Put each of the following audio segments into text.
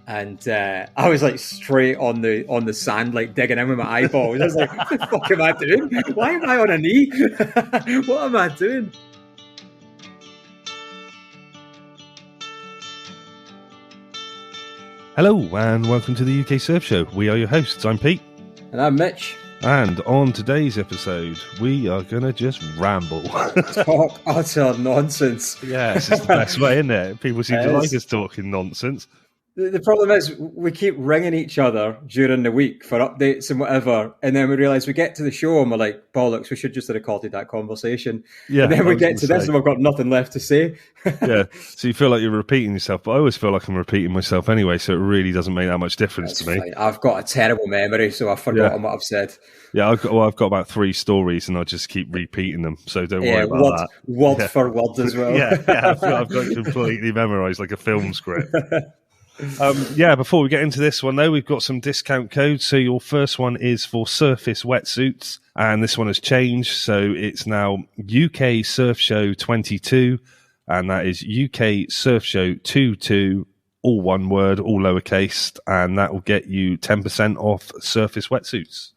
And I was like straight on the sand, like digging in with my eyeballs. I was like, what the fuck am I doing? Why am I on a knee? What am I doing? Hello and welcome to the UK Surf Show. We are your hosts. I'm Pete. And I'm Mitch. And on today's episode, we are going to just ramble. Talk utter nonsense. Yes, it's the best way, isn't it? People seem to like us talking nonsense. The problem is we keep ringing each other during the week for updates and whatever, and then we realise we get to the show and we're like, bollocks, we should just have recorded that conversation. Yeah, and then we get to this and we've got nothing left to say. Yeah, so you feel like you're repeating yourself, but I always feel like I'm repeating myself anyway, so it really doesn't make that much difference to me. Fine. I've got a terrible memory, so I've forgotten what I've said. Yeah, I've got about 3 stories and I just keep repeating them, so don't worry about that. Word for word as well. I've got completely memorised like a film script. Before we get into this one though, we've got some discount codes. So your first one is for Surface wetsuits, and this one has changed, so it's now UK Surf Show 22, and that is UK Surf Show 22, all one word, all lowercase, and that will get you 10% off Surface wetsuits.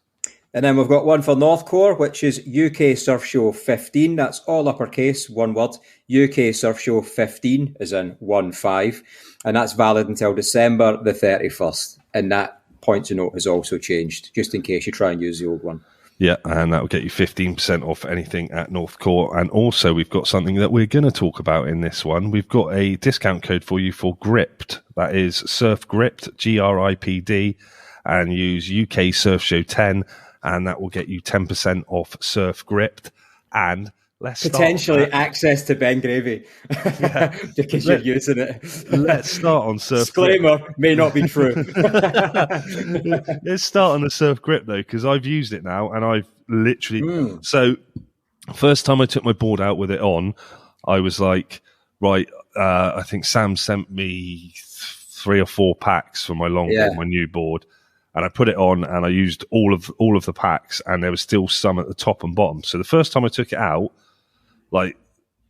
And then we've got one for Northcore, which is UK Surf Show 15. That's all uppercase, one word. UK Surf Show 15 is in 1-5. And that's valid until December the 31st. And that point to note has also changed, just in case you try and use the old one. Yeah, and that will get you 15% off anything at Northcore. And also, we've got something that we're going to talk about in this one. We've got a discount code for you for Gripped. That is Surf Gripped, GRIPD, and use UK Surf Show 10. And that will get you 10% off Surf Gripped. And let's potentially access to Ben Gravy because you're using it. Let's start on Surf Disclaimer, Grip. May not be true. Let's start on the Surf Grip, though, because I've used it now and I've literally... So, first time I took my board out with it on, I was like, right, I think Sam sent me 3 or 4 packs for my longboard, my new board. And I put it on and I used all of the packs, and there was still some at the top and bottom. So the first time I took it out, like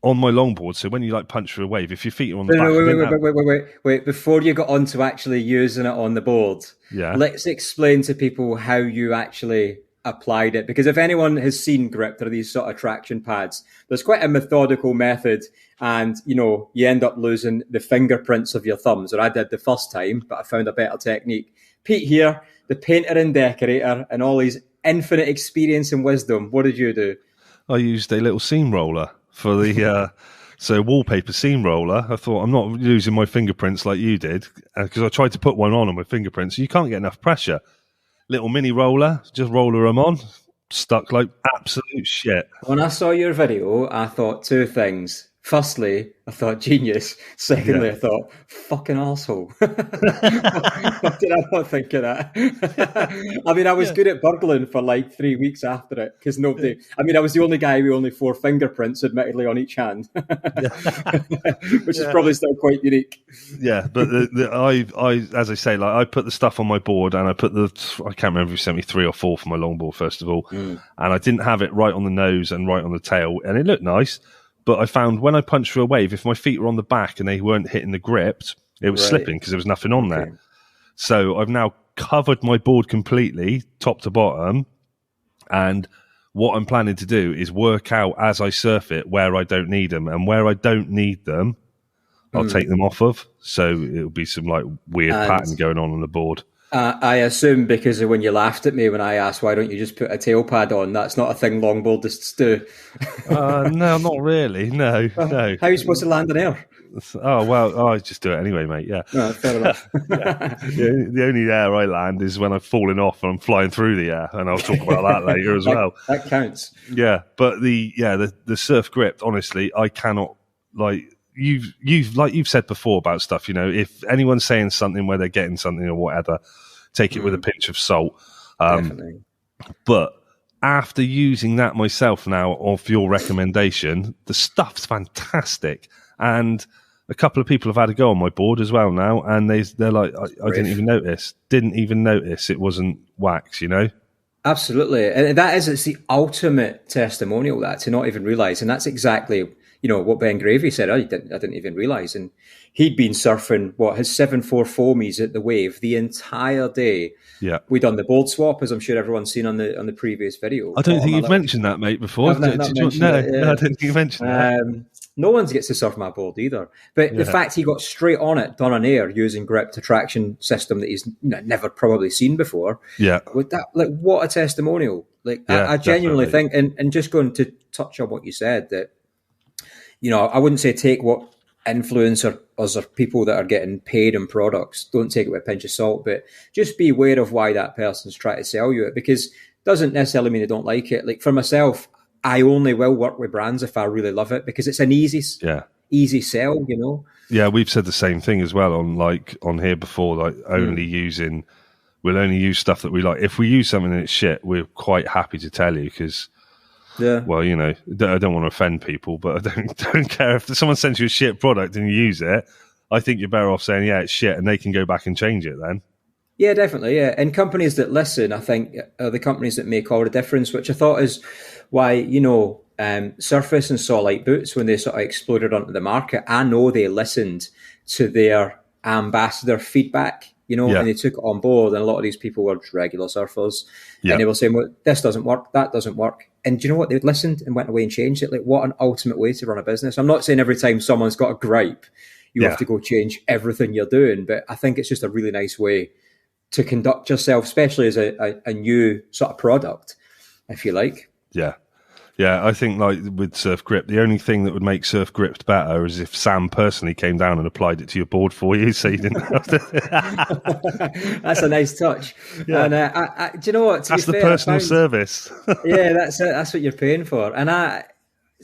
on my longboard, so when you like punch through a wave, if your feet are on the back... Wait. Before you got on to actually using it on the board, let's explain to people how you actually applied it. Because if anyone has seen Grip, or these sort of traction pads, there's quite a methodical method, and you end up losing the fingerprints of your thumbs, or I did the first time, but I found a better technique. Pete here, the painter and decorator, and all his infinite experience and wisdom. What did you do? I used a little seam roller for the wallpaper seam roller. I thought, I'm not losing my fingerprints like you did, because I tried to put one on my fingerprints. You can't get enough pressure. Little mini roller, just roller them on, stuck like absolute shit. When I saw your video, I thought 2 things. Firstly, I thought genius. Secondly, I thought fucking arsehole. What did I not think of that? I mean, I was good at burgling for like 3 weeks after it, because nobody... I mean, I was the only guy with only 4 fingerprints, admittedly, on each hand, which is probably still quite unique. Yeah, but I, as I say, like I put the stuff on my board, and I put I can't remember if you sent me 3 or 4 for my longboard, first of all, and I didn't have it right on the nose and right on the tail, and it looked nice. But I found when I punched through a wave, if my feet were on the back and they weren't hitting the grip, it was slipping because there was nothing on there. So I've now covered my board completely, top to bottom. And what I'm planning to do is work out as I surf it where I don't need them. And where I don't need them, I'll take them off of. So it'll be some like weird pattern going on the board. I assume because of when you laughed at me when I asked why don't you just put a tail pad on, that's not a thing longboardists do. No, not really. No. How are you supposed to land in air? Oh, well, I just do it anyway, mate. Yeah. No, fair enough. The only air I land is when I've fallen off and I'm flying through the air, and I'll talk about that later as well. That counts. Yeah, but the Surf Grip, honestly, I cannot, like, you've said before about stuff, if anyone's saying something where they're getting something or whatever, take it with a pinch of salt. Definitely. But after using that myself now, of your recommendation, the stuff's fantastic. And a couple of people have had a go on my board as well now, and they're like, I didn't even notice it wasn't wax, Absolutely. And it's the ultimate testimonial, that, to not even realise. And that's exactly, what Ben Gravy said. I didn't even realise. And he'd been surfing his 7.4 foamies at the Wave the entire day. Yeah, we done the board swap, as I'm sure everyone's seen on the previous video. I don't think you've mentioned that, mate, before. No, I don't think you mentioned that. No one gets to surf my board either. But the fact he got straight on it, done on air, using grip to traction system that he's never probably seen before. Yeah, with that, what a testimonial! I genuinely think, and just going to touch on what you said, that I wouldn't say take what influencers or people that are getting paid in products, don't take it with a pinch of salt, but just be aware of why that person's trying to sell you it, because it doesn't necessarily mean they don't like it. Like for myself, I only will work with brands if I really love it, because it's an easy sell, Yeah, we've said the same thing as well on here before, we'll only use stuff that we like. If we use something that's shit, we're quite happy to tell you, because well, I don't want to offend people, but I don't care if someone sends you a shit product and you use it. I think you're better off saying, yeah, it's shit, and they can go back and change it then. Yeah, definitely, yeah. And companies that listen, I think, are the companies that make all the difference, which I thought is why, Surface and Solite Boots, when they sort of exploded onto the market, I know they listened to their ambassador feedback, and they took it on board. And a lot of these people were just regular surfers. And they were saying, well, this doesn't work, that doesn't work. And do you know what? They'd listened and went away and changed it. Like, what an ultimate way to run a business. I'm not saying every time someone's got a gripe, you have to go change everything you're doing. But I think it's just a really nice way to conduct yourself, especially as a new sort of product, if you like. Yeah. Yeah, I think like with Surf Grip, the only thing that would make Surf Gripped better is if Sam personally came down and applied it to your board for you, so you didn't have to. That's a nice touch. Yeah. And do you know what? That's the personal service. Yeah, that's it. That's what you're paying for. And I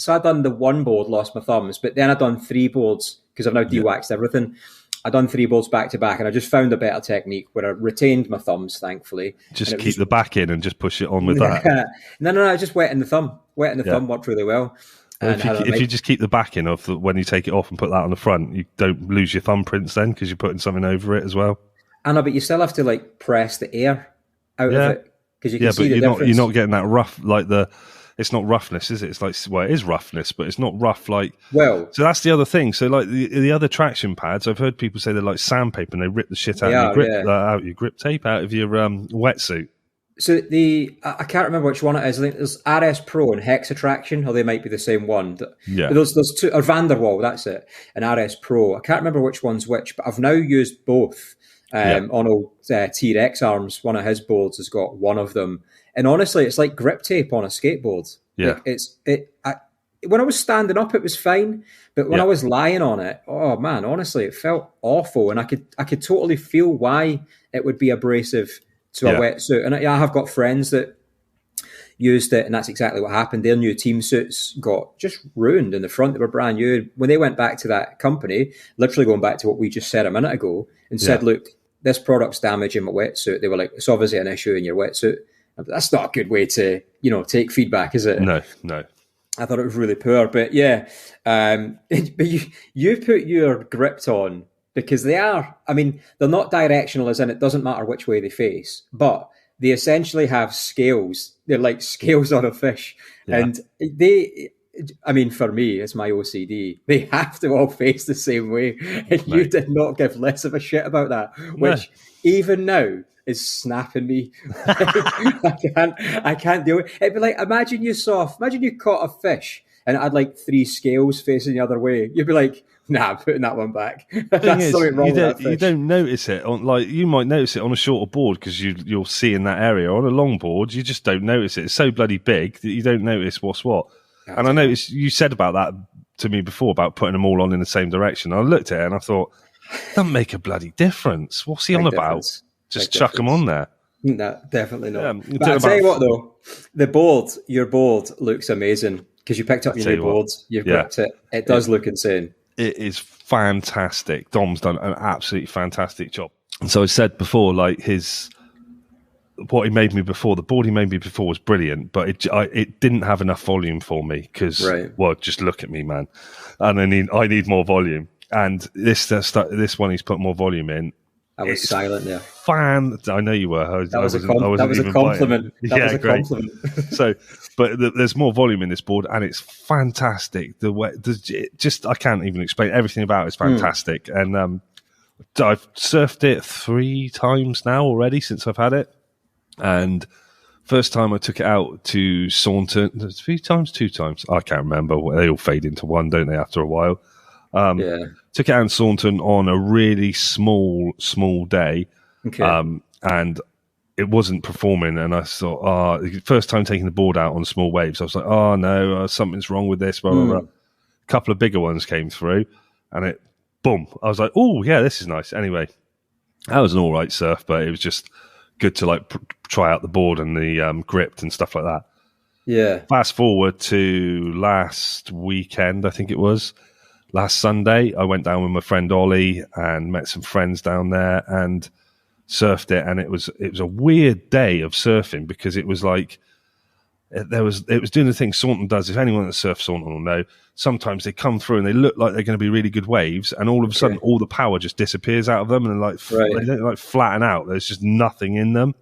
done the one board, lost my thumbs, but then I done 3 boards because I've now de-waxed everything. I done 3 bolts back to back, and I just found a better technique where I retained my thumbs, thankfully. Just keep the back in and just push it on with that. No, just wetting the thumb. Wetting the thumb worked really well. If you just keep the backing of when you take it off and put that on the front, you don't lose your thumbprints then, because you're putting something over it as well. I know, but you still have to press the air out of it, because you can see the difference. You're not getting that rough, it's not roughness, is it? It's it is roughness, but it's not rough so that's the other thing. So the other traction pads, I've heard people say they're like sandpaper and they rip the shit out of your grip tape out of your wetsuit. So I can't remember which one it is. I think there's RS Pro and Hexa Traction, or they might be the same one. Yeah. But there's 2, or Vanderwall, that's it, and RS Pro. I can't remember which one's which, but I've now used both. On old T-Rex Arms, one of his boards has got one of them. And honestly, it's like grip tape on a skateboard. Yeah. When I was standing up, it was fine. But when I was lying on it, oh man, honestly, it felt awful. And I could totally feel why it would be abrasive to a wetsuit. And I have got friends that used it, and that's exactly what happened. Their new team suits got just ruined in the front. They were brand new. When they went back to that company, literally going back to what we just said a minute ago, and said, look, this product's damaging my wetsuit. They were like, it's obviously an issue in your wetsuit. That's not a good way to, take feedback, is it? No. I thought it was really poor, but yeah. But you put your grips on because they're not directional, as in it doesn't matter which way they face, but they essentially have scales. They're like scales on a fish. Yeah. And for me, it's my OCD. They have to all face the same way. And you did not give less of a shit about that, which even now is snapping me. I can't do it. It'd be like, imagine you caught a fish and it had 3 scales facing the other way. You'd be like, nah, I'm putting that one back. That's something wrong with that fish. You don't notice it you might notice it on a shorter board because you'll see in that area. On a long board, you just don't notice it. It's so bloody big that you don't notice what's what. And I noticed you said about that to me before about putting them all on in the same direction. I looked at it and I thought, doesn't make a bloody difference. What's he on about? Just chuck them on there. No, definitely not. But I'll tell you what though, your board looks amazing because you picked up your new board. You've gripped it. It does look insane. It is fantastic. Dom's done an absolutely fantastic job. And so I said before, what he made me before, the board he made me before was brilliant, but it didn't have enough volume for me because, just look at me, man. And I need more volume. And this one he's put more volume in. I was silent there. I know you were. That was a compliment. That was a compliment. So, but there's more volume in this board, and it's fantastic. I can't even explain. Everything about it's fantastic, and I've surfed it 3 times now already since I've had it, and first time I took it out to Saunton, 3 times, 2 times, I can't remember. They all fade into one, don't they? After a while. Took it out in Saunton on a really small day, and it wasn't performing. And I thought, first time taking the board out on small waves, I was like, oh no, something's wrong with this. Blah, blah, blah. A couple of bigger ones came through, and boom. I was like, oh yeah, this is nice. Anyway, that was an all right surf, but it was just good to like try out the board and the grip and stuff like that. Yeah. Fast forward to last weekend, I think it was. Last Sunday, I went down with my friend Ollie and met some friends down there and surfed it. And it was a weird day of surfing because it was like it was doing the thing Saunton does. If anyone that surfs Saunton will know, sometimes they come through and they look like they're going to be really good waves, and all of a sudden, all the power just disappears out of them, and they don't like flatten out. There's just nothing in them,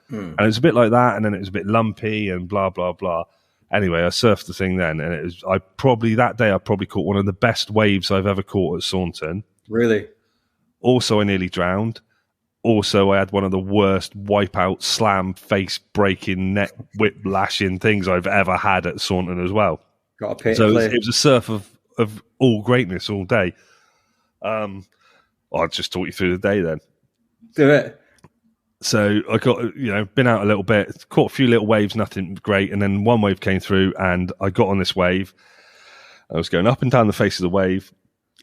and it's a bit like that. And then it was a bit lumpy and blah blah blah. Anyway, I surfed the thing then, and I probably caught one of the best waves I've ever caught at Saunton. Really? Also, I nearly drowned. Also, I had one of the worst wipeout, slam, face-breaking, neck whip-lashing things I've ever had at Saunton as well. Got a pit. So it was a surf of all greatness all day. I'll just talk you through the day then. Do it. So I got, been out a little bit, caught a few little waves, nothing great. And then one wave came through and I got on this wave. I was going up and down the face of the wave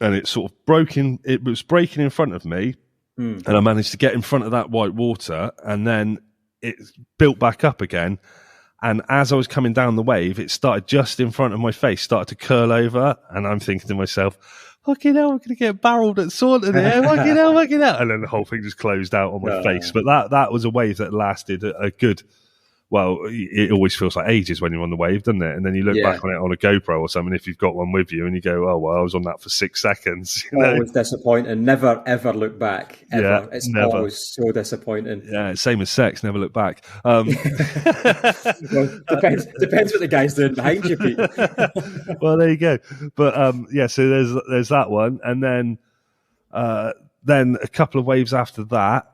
and it sort of it was breaking in front of me. And I managed to get in front of that white water and then it built back up again. And as I was coming down the wave, it started just in front of my face, started to curl over. And I'm thinking to myself, fucking hell, we're going to get barreled at Saunton here. Fucking hell. And then the whole thing just closed out on my face. But that was a wave that lasted a good, well, it always feels like ages when you're on the wave, doesn't it? And then you look back on it on a GoPro or something, if you've got one with you, and you go, oh, well, I was on that for 6 seconds. Always disappointing. Never, ever look back. Ever. Yeah, it's never. Always so disappointing. Yeah, same as sex, never look back. Well, depends what the guy's doing behind you, Pete. Well, there you go. But, so there's that one. And then a couple of waves after that,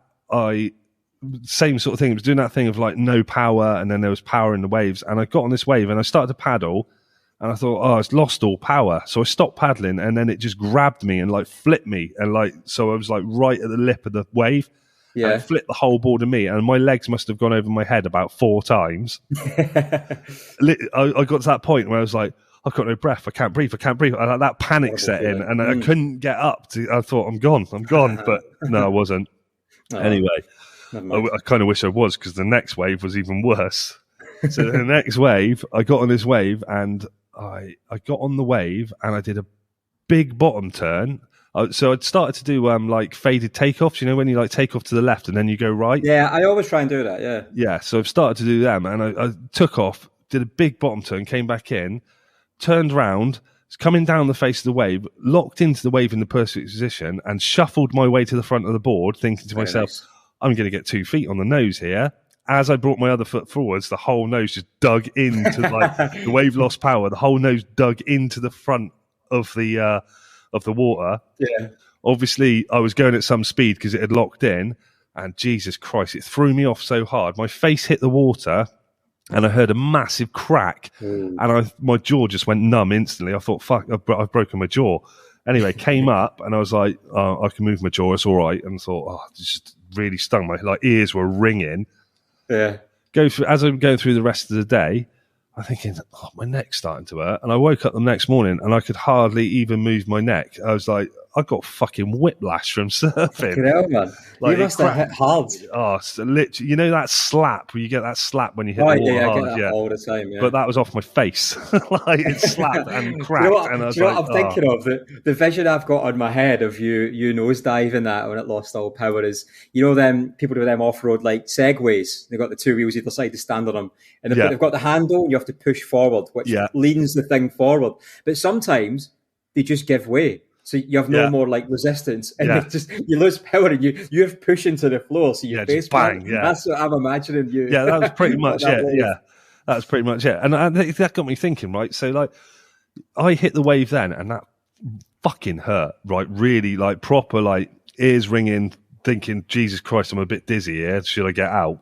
same sort of thing. It was doing that thing of like no power, and then there was power in the waves. And I got on this wave and I started to paddle, and I thought, it's lost all power. So I stopped paddling, and then it just grabbed me and like flipped me, and so I was like right at the lip of the wave. Yeah, and it flipped the whole board of me, and my legs must have gone over my head about 4 times. I got to that point where I was like, I've got no breath. I can't breathe. And that panic set in, and I couldn't get up. I thought, I'm gone. But no, I wasn't. Anyway. I kind of wish I was, because the next wave was even worse. So the next wave, I got on this wave, and I got on the wave, and I did a big bottom turn. So I'd started to do like faded takeoffs, when you like take off to the left and then you go right. Yeah, I always try and do that. Yeah. Yeah. So I've started to do them, and I took off, did a big bottom turn, came back in, turned round, was coming down the face of the wave, locked into the wave in the perfect position, and shuffled my way to the front of the board, thinking to myself, nice. I'm going to get 2 feet on the nose here. As I brought my other foot forwards, the whole nose just dug into the wave lost power. The whole nose dug into the front of the water. Yeah. Obviously, I was going at some speed because it had locked in, and Jesus Christ, it threw me off so hard. My face hit the water, and I heard a massive crack, and my jaw just went numb instantly. I thought, fuck, I've broken my jaw. Anyway, came up, and I was like, I can move my jaw, it's all right. And thought, it just really stung. My ears were ringing. Yeah. As I'm going through the rest of the day, I'm thinking, my neck's starting to hurt. And I woke up the next morning, and I could hardly even move my neck. I was like, I got fucking whiplash from surfing. Fucking hell, man. You must have hit hard. Oh, so literally, that slap, where you get that slap when you hit the water hard? I get that all the time, yeah. But that was off my face. It slapped and cracked. I'm thinking of? The vision I've got on my head of you nosediving that when it lost all power is, them people do them off-road like segways. They've got the 2 wheels either side to stand on them. And they've got the handle, and you have to push forward, which leans the thing forward. But sometimes they just give way. So you have no more like resistance, and it just you lose power, and you're pushing to the floor, so your face bang. Yeah, that's what I'm imagining you. Yeah, that was pretty much it. Yeah, that was pretty much it. And that got me thinking, right? So like, I hit the wave then, and that fucking hurt, right? Really, like proper, like ears ringing, thinking, Jesus Christ, I'm a bit dizzy here. Should I get out?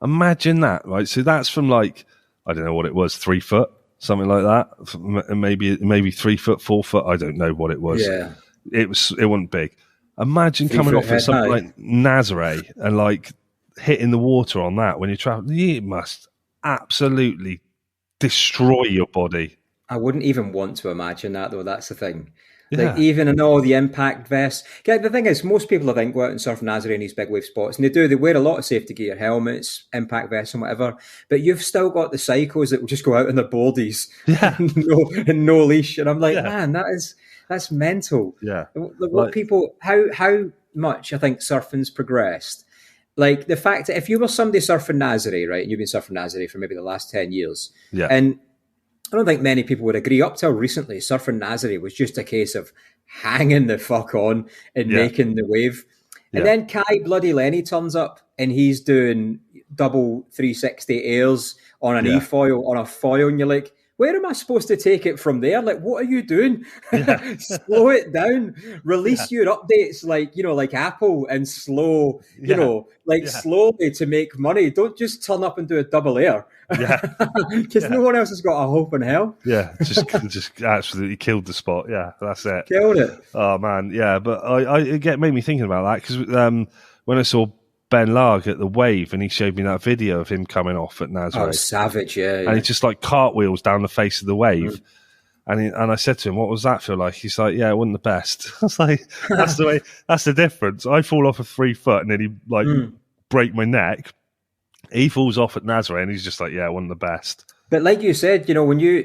Imagine that, right? So that's from like, I don't know what it was, 3 foot. Something like that, maybe 3 foot, 4 foot. I don't know what it was. Yeah, it wasn't big. Imagine coming off at something like Nazare and like hitting the water on that when you're traveling. It must absolutely destroy your body. I wouldn't even want to imagine that, though. That's the thing. Like, even in all the impact vests. Yeah, the thing is, most people, I think, go out and surf Nazare in these big wave spots, and they wear a lot of safety gear, helmets, impact vests, and whatever. But you've still got the psychos that will just go out on their boardies, and no leash. And I'm like, man, that's mental. Yeah, what people, how much I think surfing's progressed. Like the fact that if you were somebody surfing Nazare, right, and you've been surfing Nazare for maybe the last 10 years, and I don't think many people would agree. Up till recently, surfing Nazare was just a case of hanging the fuck on and making the wave. And then Kai Bloody Lenny turns up and he's doing double 360 airs on an e-foil, on a foil, and you're like, where am I supposed to take it from there? Like, what are you doing? Slow it down. Release your updates like Apple, and slow, slowly to make money. Don't just turn up and do a double air. Because no one else has got a hope in hell. Just absolutely killed the spot. Yeah, that's it. Killed it. Oh man, yeah. But it made me thinking about that because when I saw Ben Larg at the wave and he showed me that video of him coming off at Nazare. Oh, savage, yeah. And he just like cartwheels down the face of the wave. And I said to him, what was that feel like? He's like, yeah, it wasn't the best. I was like, that's the difference. I fall off of 3 foot and then he break my neck. He falls off at Nazare and he's just like, yeah, it wasn't the best. But like you said,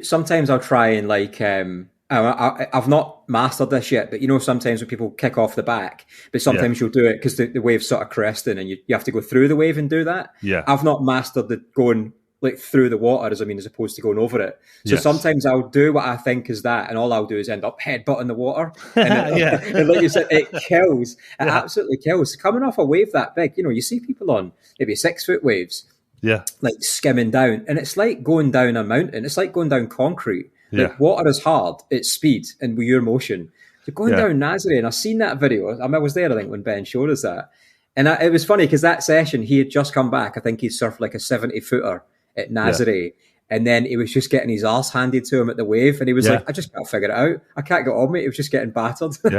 sometimes I'll try and like, I've not mastered this yet, but sometimes when people kick off the back, but sometimes you'll do it because the wave's sort of cresting and you have to go through the wave and do that. Yeah. I've not mastered the going like through the water, as opposed to going over it. So sometimes I'll do what I think is that, and all I'll do is end up headbutting the water. And and like you said, it kills. It absolutely kills. Coming off a wave that big, you see people on maybe 6 foot waves, like skimming down, and it's like going down a mountain. It's like going down concrete. Like water is hard, it's speed, and with your motion. You're going down Nazare, and I've seen that video. I was there, I think, when Ben showed us that. And it was funny because that session, he had just come back. I think he surfed like a 70-footer at Nazare. And then he was just getting his arse handed to him at the wave. And he was like, I just can't figure it out. I can't get on me. It was just getting battered. Saying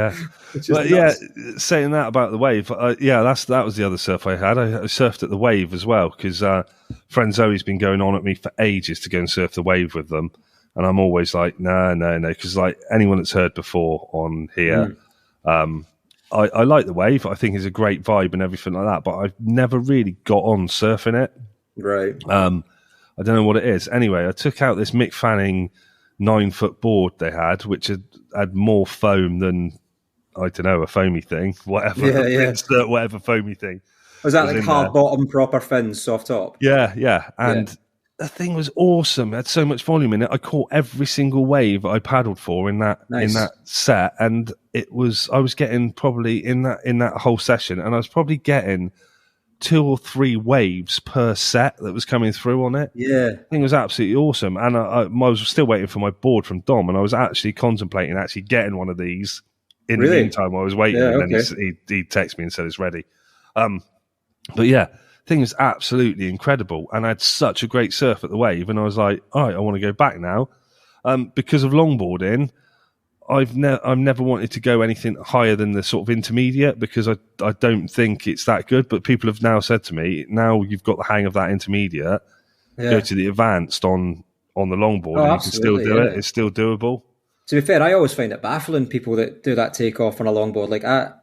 that about the wave, that was the other surf I had. I surfed at the wave as well because friend Zoe's been going on at me for ages to go and surf the wave with them. And I'm always like, no, because like anyone that's heard before on here, I like the wave. I think it's a great vibe and everything like that, but I've never really got on surfing it. Right. I don't know what it is. Anyway, I took out this Mick Fanning 9-foot board they had, which had more foam than, I don't know, a foamy thing, whatever. Insert whatever foamy thing. Was that like hard bottom, proper fins, soft top? Yeah. And the thing was awesome. It had so much volume in it. I caught every single wave I paddled for in that set, and I was getting probably in that whole session, and I was probably getting 2 or 3 waves per set that was coming through on it. Yeah, I think it was absolutely awesome, and I was still waiting for my board from Dom, and I was actually contemplating getting one of these in the meantime. I was waiting, and then he texted me and said it's ready. But yeah. Thing is absolutely incredible, and I had such a great surf at the wave, and I was like, all right, I want to go back now. Because of longboarding, I've never wanted to go anything higher than the sort of intermediate because I don't think it's that good, but people have now said to me, now you've got the hang of that intermediate, go to the advanced on the longboard, and you can still do it. It's still doable. To be fair, I always find it baffling, people that do that takeoff on a longboard. Like I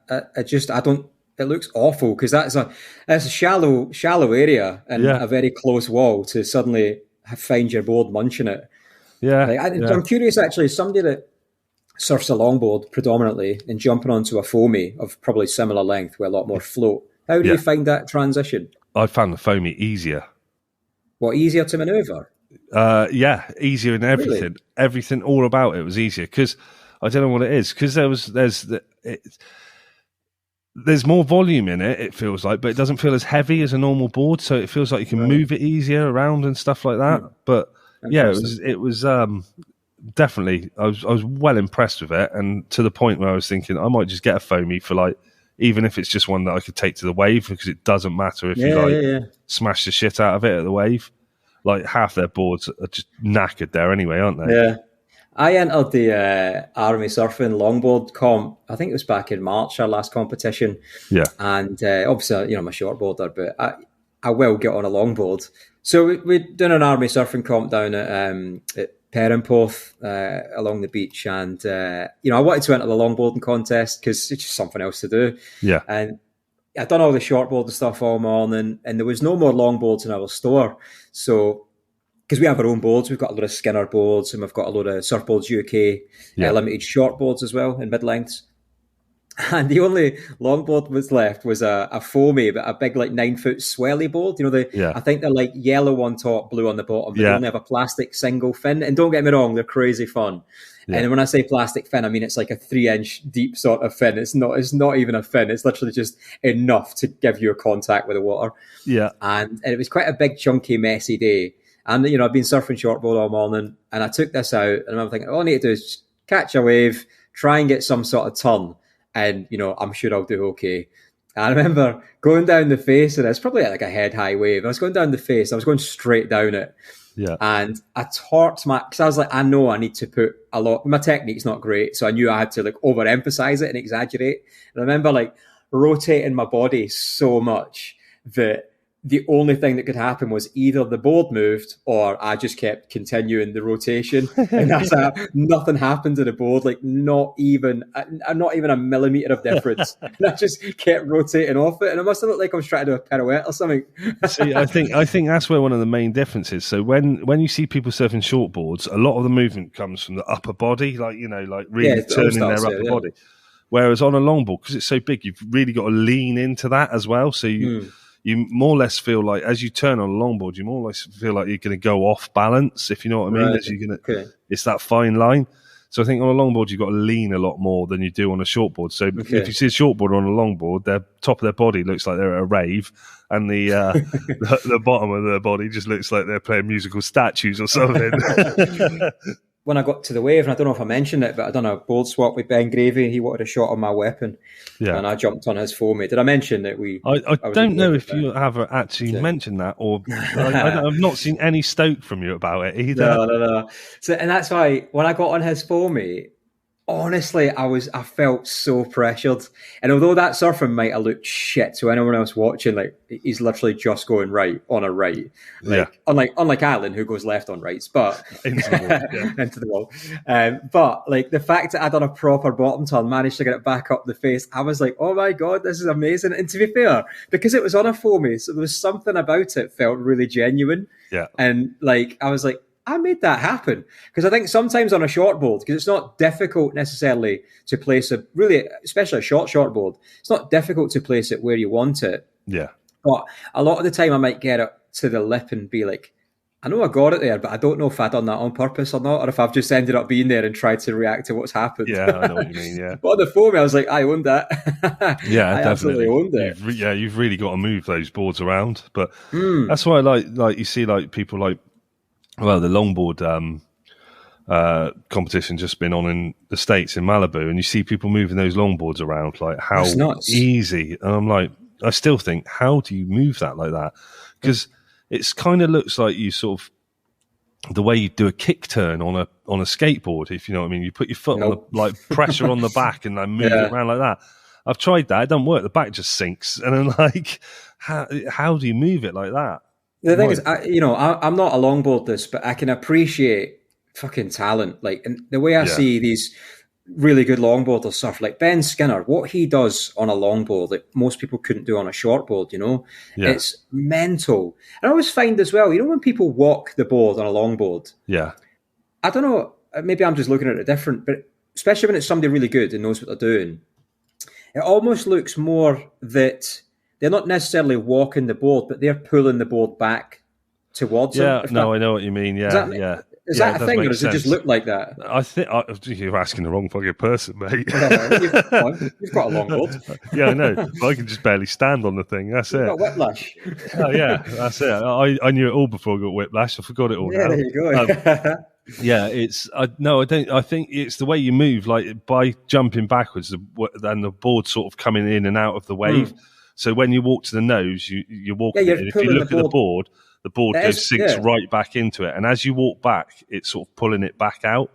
don't. It looks awful because that's a shallow area and a very close wall to suddenly find your board munching it. I'm curious, actually, somebody that surfs a longboard predominantly and jumping onto a foamy of probably similar length with a lot more float. How do you find that transition? I found the foamy easier. What, easier to manoeuvre? Easier in everything. Really? Everything all about it was easier because I don't know what it is, because there's more volume in it, it feels like, but it doesn't feel as heavy as a normal board, so it feels like you can move it easier around and stuff like that. But yeah, it was definitely, I was well impressed with it, and to the point where I was thinking I might just get a foamy for like, even if it's just one that I could take to the wave, because it doesn't matter if you smash the shit out of it at the wave. Like half their boards are just knackered there anyway, aren't they? Yeah. I entered the Army Surfing longboard comp. I think it was back in March, our last competition. Yeah. And obviously, I'm a shortboarder, but I will get on a longboard. So we're doing an Army Surfing comp down at Perranporth along the beach. And, I wanted to enter the longboarding contest because it's just something else to do. Yeah. And I'd done all the shortboard stuff all morning, and there was no more longboards in our store. So, because we have our own boards, we've got a lot of Skinner boards, and we've got a lot of Surfboards UK limited shortboards as well in mid-lengths. And the only longboard was left was a foamy, but a big like 9-foot swelly board. I think they're like yellow on top, blue on the bottom. But they only have a plastic single fin. And don't get me wrong, they're crazy fun. Yeah. And when I say plastic fin, I mean it's like a 3-inch deep sort of fin. It's not even a fin. It's literally just enough to give you a contact with the water. Yeah. And it was quite a big, chunky, messy day. And, I've been surfing shortboard all morning, and I took this out, and I'm thinking, all I need to do is catch a wave, try and get some sort of turn, and, I'm sure I'll do okay. And I remember going down the face, and it's probably like a head-high wave. I was going down the face, I was going straight down it. Yeah. And I torqued because I was like, I know I need to put a lot, my technique's not great, so I knew I had to like overemphasize it and exaggerate. And I remember like rotating my body so much that the only thing that could happen was either the board moved or I just kept continuing the rotation. And that's how nothing happened to the board, like not even a millimeter of difference. And I just kept rotating off it. And it must have looked like I was trying to do a pirouette or something. See, I think that's where one of the main differences. So when you see people surfing shortboards, a lot of the movement comes from the upper body, like really turning their upper body. Whereas on a longboard, because it's so big, you've really got to lean into that as well. So you more or less feel like, as you turn on a longboard, you more or less feel like you're going to go off balance, if you know what I mean. Right. It's that fine line. So I think on a longboard, you've got to lean a lot more than you do on a shortboard. So if you see a shortboard on a longboard, the top of their body looks like they're at a rave, and the the bottom of their body just looks like they're playing musical statues or something. When I got to the wave, and I don't know if I mentioned it, but I done a board swap with Ben Gravy. He wanted a shot on my weapon, and I jumped on his foamy. Did I mention that I don't know if you have actually mentioned that, or I've not seen any stoke from you about it either. No. So, and that's why when I got on his foamy, honestly, I felt so pressured. And although that surfing might have looked shit to anyone else watching, like he's literally just going right on a right. Unlike Alan, who goes left on rights, but into the wall. But like the fact that I'd done a proper bottom turn, managed to get it back up the face, I was like, oh my God, this is amazing. And to be fair, because it was on a foamy, so there was something about it felt really genuine. Yeah. And like I was like, I made that happen. Because I think sometimes on a shortboard, because it's not difficult necessarily to place especially a shortboard, it's not difficult to place it where you want it. Yeah. But a lot of the time I might get it to the lip and be like, I know I got it there, but I don't know if I've done that on purpose or not, or if I've just ended up being there and tried to react to what's happened. Yeah, I know what you mean, yeah. But on the foamy, I was like, I owned that. Yeah, I absolutely owned it. You've really got to move those boards around. But that's why like you see like people like, well, the longboard competition just been on in the States in Malibu, and you see people moving those longboards around, like how easy. And I'm like, I still think, how do you move that like that? Because it's kind of looks like you sort of the way you do a kick turn on a skateboard, if you know what I mean. You put your foot on the pressure on the back and then move it around like that. I've tried that; it doesn't work. The back just sinks, and I'm like, how do you move it like that? The thing is, I'm not a longboardist, but I can appreciate fucking talent. Like, and the way I see these really good longboarders surf, like Ben Skinner, what he does on a longboard, like most people couldn't do on a shortboard, it's mental. And I always find as well, when people walk the board on a longboard, I don't know, maybe I'm just looking at it different, but especially when it's somebody really good and knows what they're doing, it almost looks more that they're not necessarily walking the board, but they're pulling the board back towards them. I know what you mean. Yeah, Is that a thing, or does it just look like that? I think you're asking the wrong fucking person, mate. You've got a longboard. Yeah, I know. I can just barely stand on the thing. That's You've it. got whiplash. Oh yeah, that's it. I knew it all before I got whiplash. I forgot it all now. There you go. Yeah, I don't. I think it's the way you move, like by jumping backwards, and the board sort of coming in and out of the wave. So when you walk to the nose, you're walking. Yeah, and if you look at the board sinks yeah. right back into it, and as you walk back, it's sort of pulling it back out.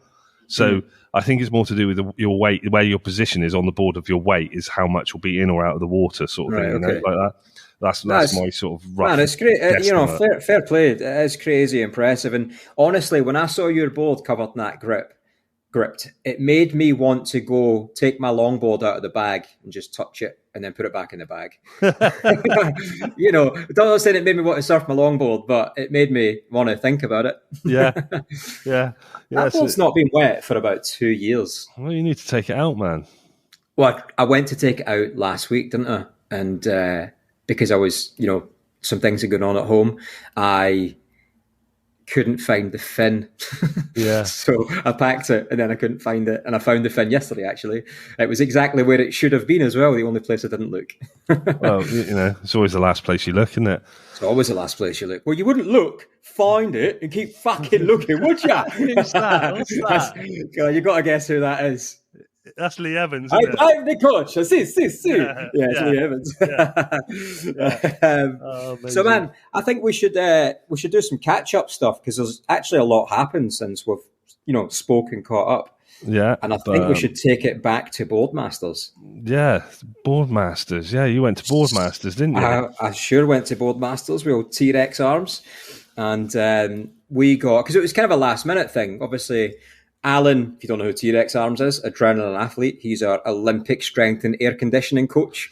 So I think it's more to do with your weight, where your position is on the board of your weight, is how much will be in or out of the water, sort of thing, you know, like that. That's my sort of rough. Man, it's great. Fair play. It is crazy impressive. And honestly, when I saw your board covered in that gripped, it made me want to go take my longboard out of the bag and just touch it and then put it back in the bag. I'm not saying it made me want to surf my longboard, but it made me want to think about it. Yeah. That board's not been wet for about 2 years. Well, you need to take it out, man. Well, I went to take it out last week, didn't I? And because I was, some things are going on at home, I couldn't find the fin. Yeah. So I packed it and then I couldn't find it. And I found the fin yesterday, actually. It was exactly where it should have been as well. The only place I didn't look. Well, it's always the last place you look, isn't it? It's always the last place you look. Well, you wouldn't look, find it, and keep fucking looking, would you? Who's that? What's that? God, you got to guess who that is. That's Lee Evans, I'm the coach. See. It's Lee Evans. So, man, I think we should do some catch-up stuff, because there's actually a lot happened since we've, spoken, caught up. Yeah. And I think we should take it back to Boardmasters. Yeah, Boardmasters. Yeah, you went to Boardmasters, didn't you? I sure went to Boardmasters with old T-Rex arms. And we got, because it was kind of a last-minute thing, obviously. Alan, if you don't know who T-Rex Arms is, adrenaline athlete. He's our Olympic strength and air conditioning coach.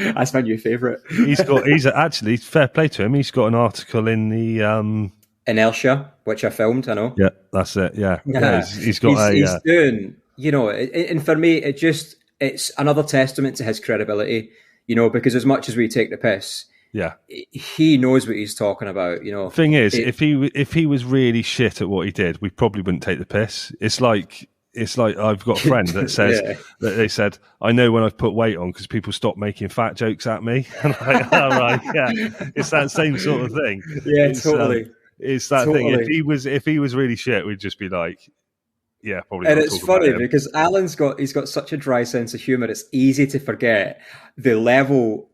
That's my new favourite. He's actually, fair play to him. He's got an article in the Inertia, which I filmed. I know. Yeah, that's it. Yeah, he's doing. And for me, it's another testament to his credibility. Because as much as we take the piss. Yeah, he knows what he's talking about. Thing is, if he was really shit at what he did, we probably wouldn't take the piss. It's like I've got a friend that says that they said, I know when I've put weight on because people stop making fat jokes at me. And I'm like, all right, yeah, it's that same sort of thing. Yeah, totally. It's that thing. If he was really shit, we'd just be like, yeah, probably. And it's funny because Alan's got such a dry sense of humor. It's easy to forget the level.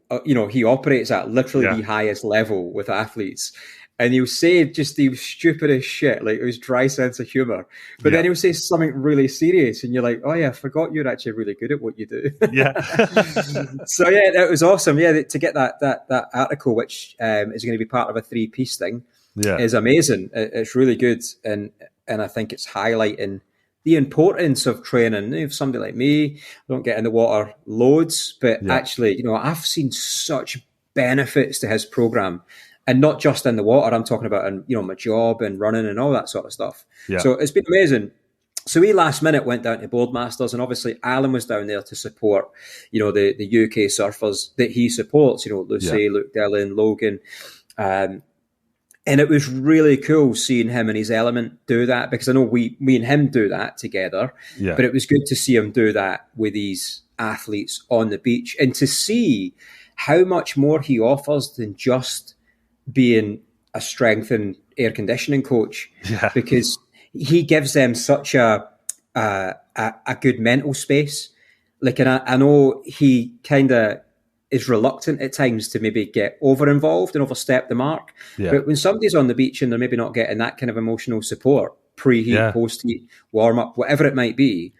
He operates at literally the highest level with athletes, and he'll say just the stupidest shit, like his dry sense of humor. But then he'll say something really serious, and you're like, "Oh yeah, I forgot you're actually really good at what you do." Yeah. So yeah, that was awesome. Yeah, to get that article, which is going to be part of a 3-piece thing, is amazing. It's really good, and I think it's highlighting the importance of training. If somebody like me don't get in the water loads, but actually, I've seen such benefits to his program, and not just in the water. I'm talking about in my job and running and all that sort of stuff. Yeah. So it's been amazing. So we last minute went down to Boardmasters, and obviously Alan was down there to support, the UK surfers that he supports. Lucy, Luke Dillon, Logan. And it was really cool seeing him in his element do that, because I know me and him do that together. Yeah. But it was good to see him do that with these athletes on the beach, and to see how much more he offers than just being a strength and air conditioning coach. Yeah. Because he gives them such a good mental space. And I know he kind of is reluctant at times to maybe get over-involved and overstep the mark. Yeah. But when somebody's on the beach and they're maybe not getting that kind of emotional support, pre-heat, post-heat, warm-up, whatever it might be,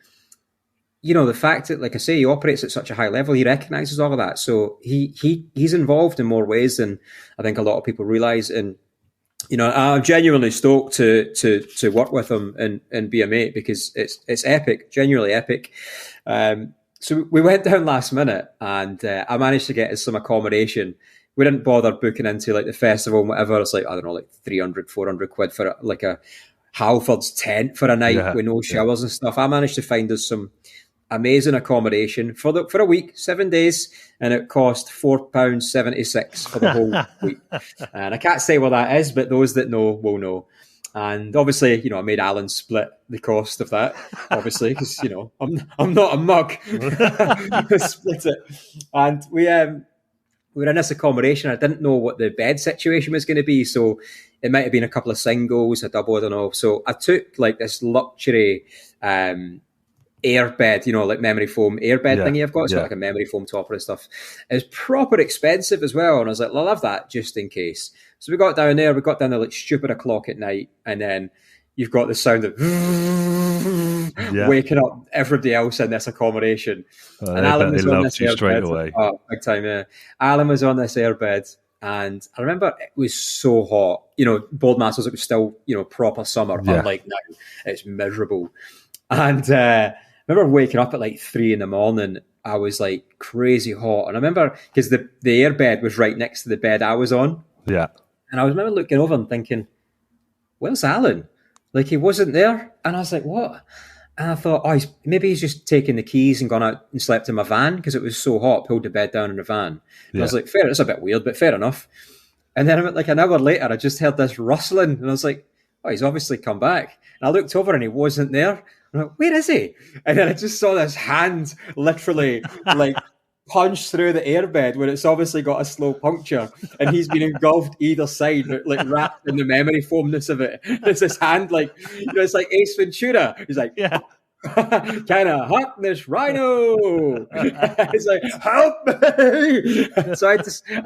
the fact that, like I say, he operates at such a high level, he recognises all of that. So he's involved in more ways than I think a lot of people realise. And, I'm genuinely stoked to work with him and be a mate, because it's epic, genuinely epic. So we went down last minute, and I managed to get us some accommodation. We didn't bother booking into the festival and whatever. It's like, I don't know, 300, 400 quid for a Halford's tent for a night with no showers and stuff. I managed to find us some amazing accommodation for a week, 7 days, and it cost £4.76 for the whole week. And I can't say what that is, but those that know will know. And obviously, I made Alan split the cost of that, obviously, because I'm not a mug. Split it, and we were in this accommodation. I didn't know what the bed situation was going to be, so it might have been a couple of singles, a double, I don't know. So I took like this luxury air bed, like memory foam air bed thingy I've got. It's got like a memory foam topper and stuff. It's proper expensive as well. And I was like, well, I'll have that just in case. So we got down there like stupid o'clock at night. And then you've got the sound of waking up everybody else in this accommodation. And Alan was on this air bed. Away. Oh, big time, yeah. Alan was on this air bed. And I remember it was so hot. Boardmasters, it was still, proper summer. Unlike now, it's miserable. And I remember waking up at like 3 a.m. I was like crazy hot. And I remember because the air bed was right next to the bed I was on. Yeah. And I remember looking over and thinking, where's Alan? Like he wasn't there. And I was like, what? And I thought, maybe he's just taken the keys and gone out and slept in my van because it was so hot, pulled the bed down in the van. I was like, fair, it's a bit weird, but fair enough. And then like an hour later, I just heard this rustling and I was like, he's obviously come back. And I looked over and he wasn't there. I'm like, where is he? And then I just saw this hand literally like punch through the airbed where it's obviously got a slow puncture and he's been engulfed either side, like wrapped in the memory foamness of it. It's this hand like, it's like Ace Ventura. He's like, kind of hot this rhino. It's like, help me. So I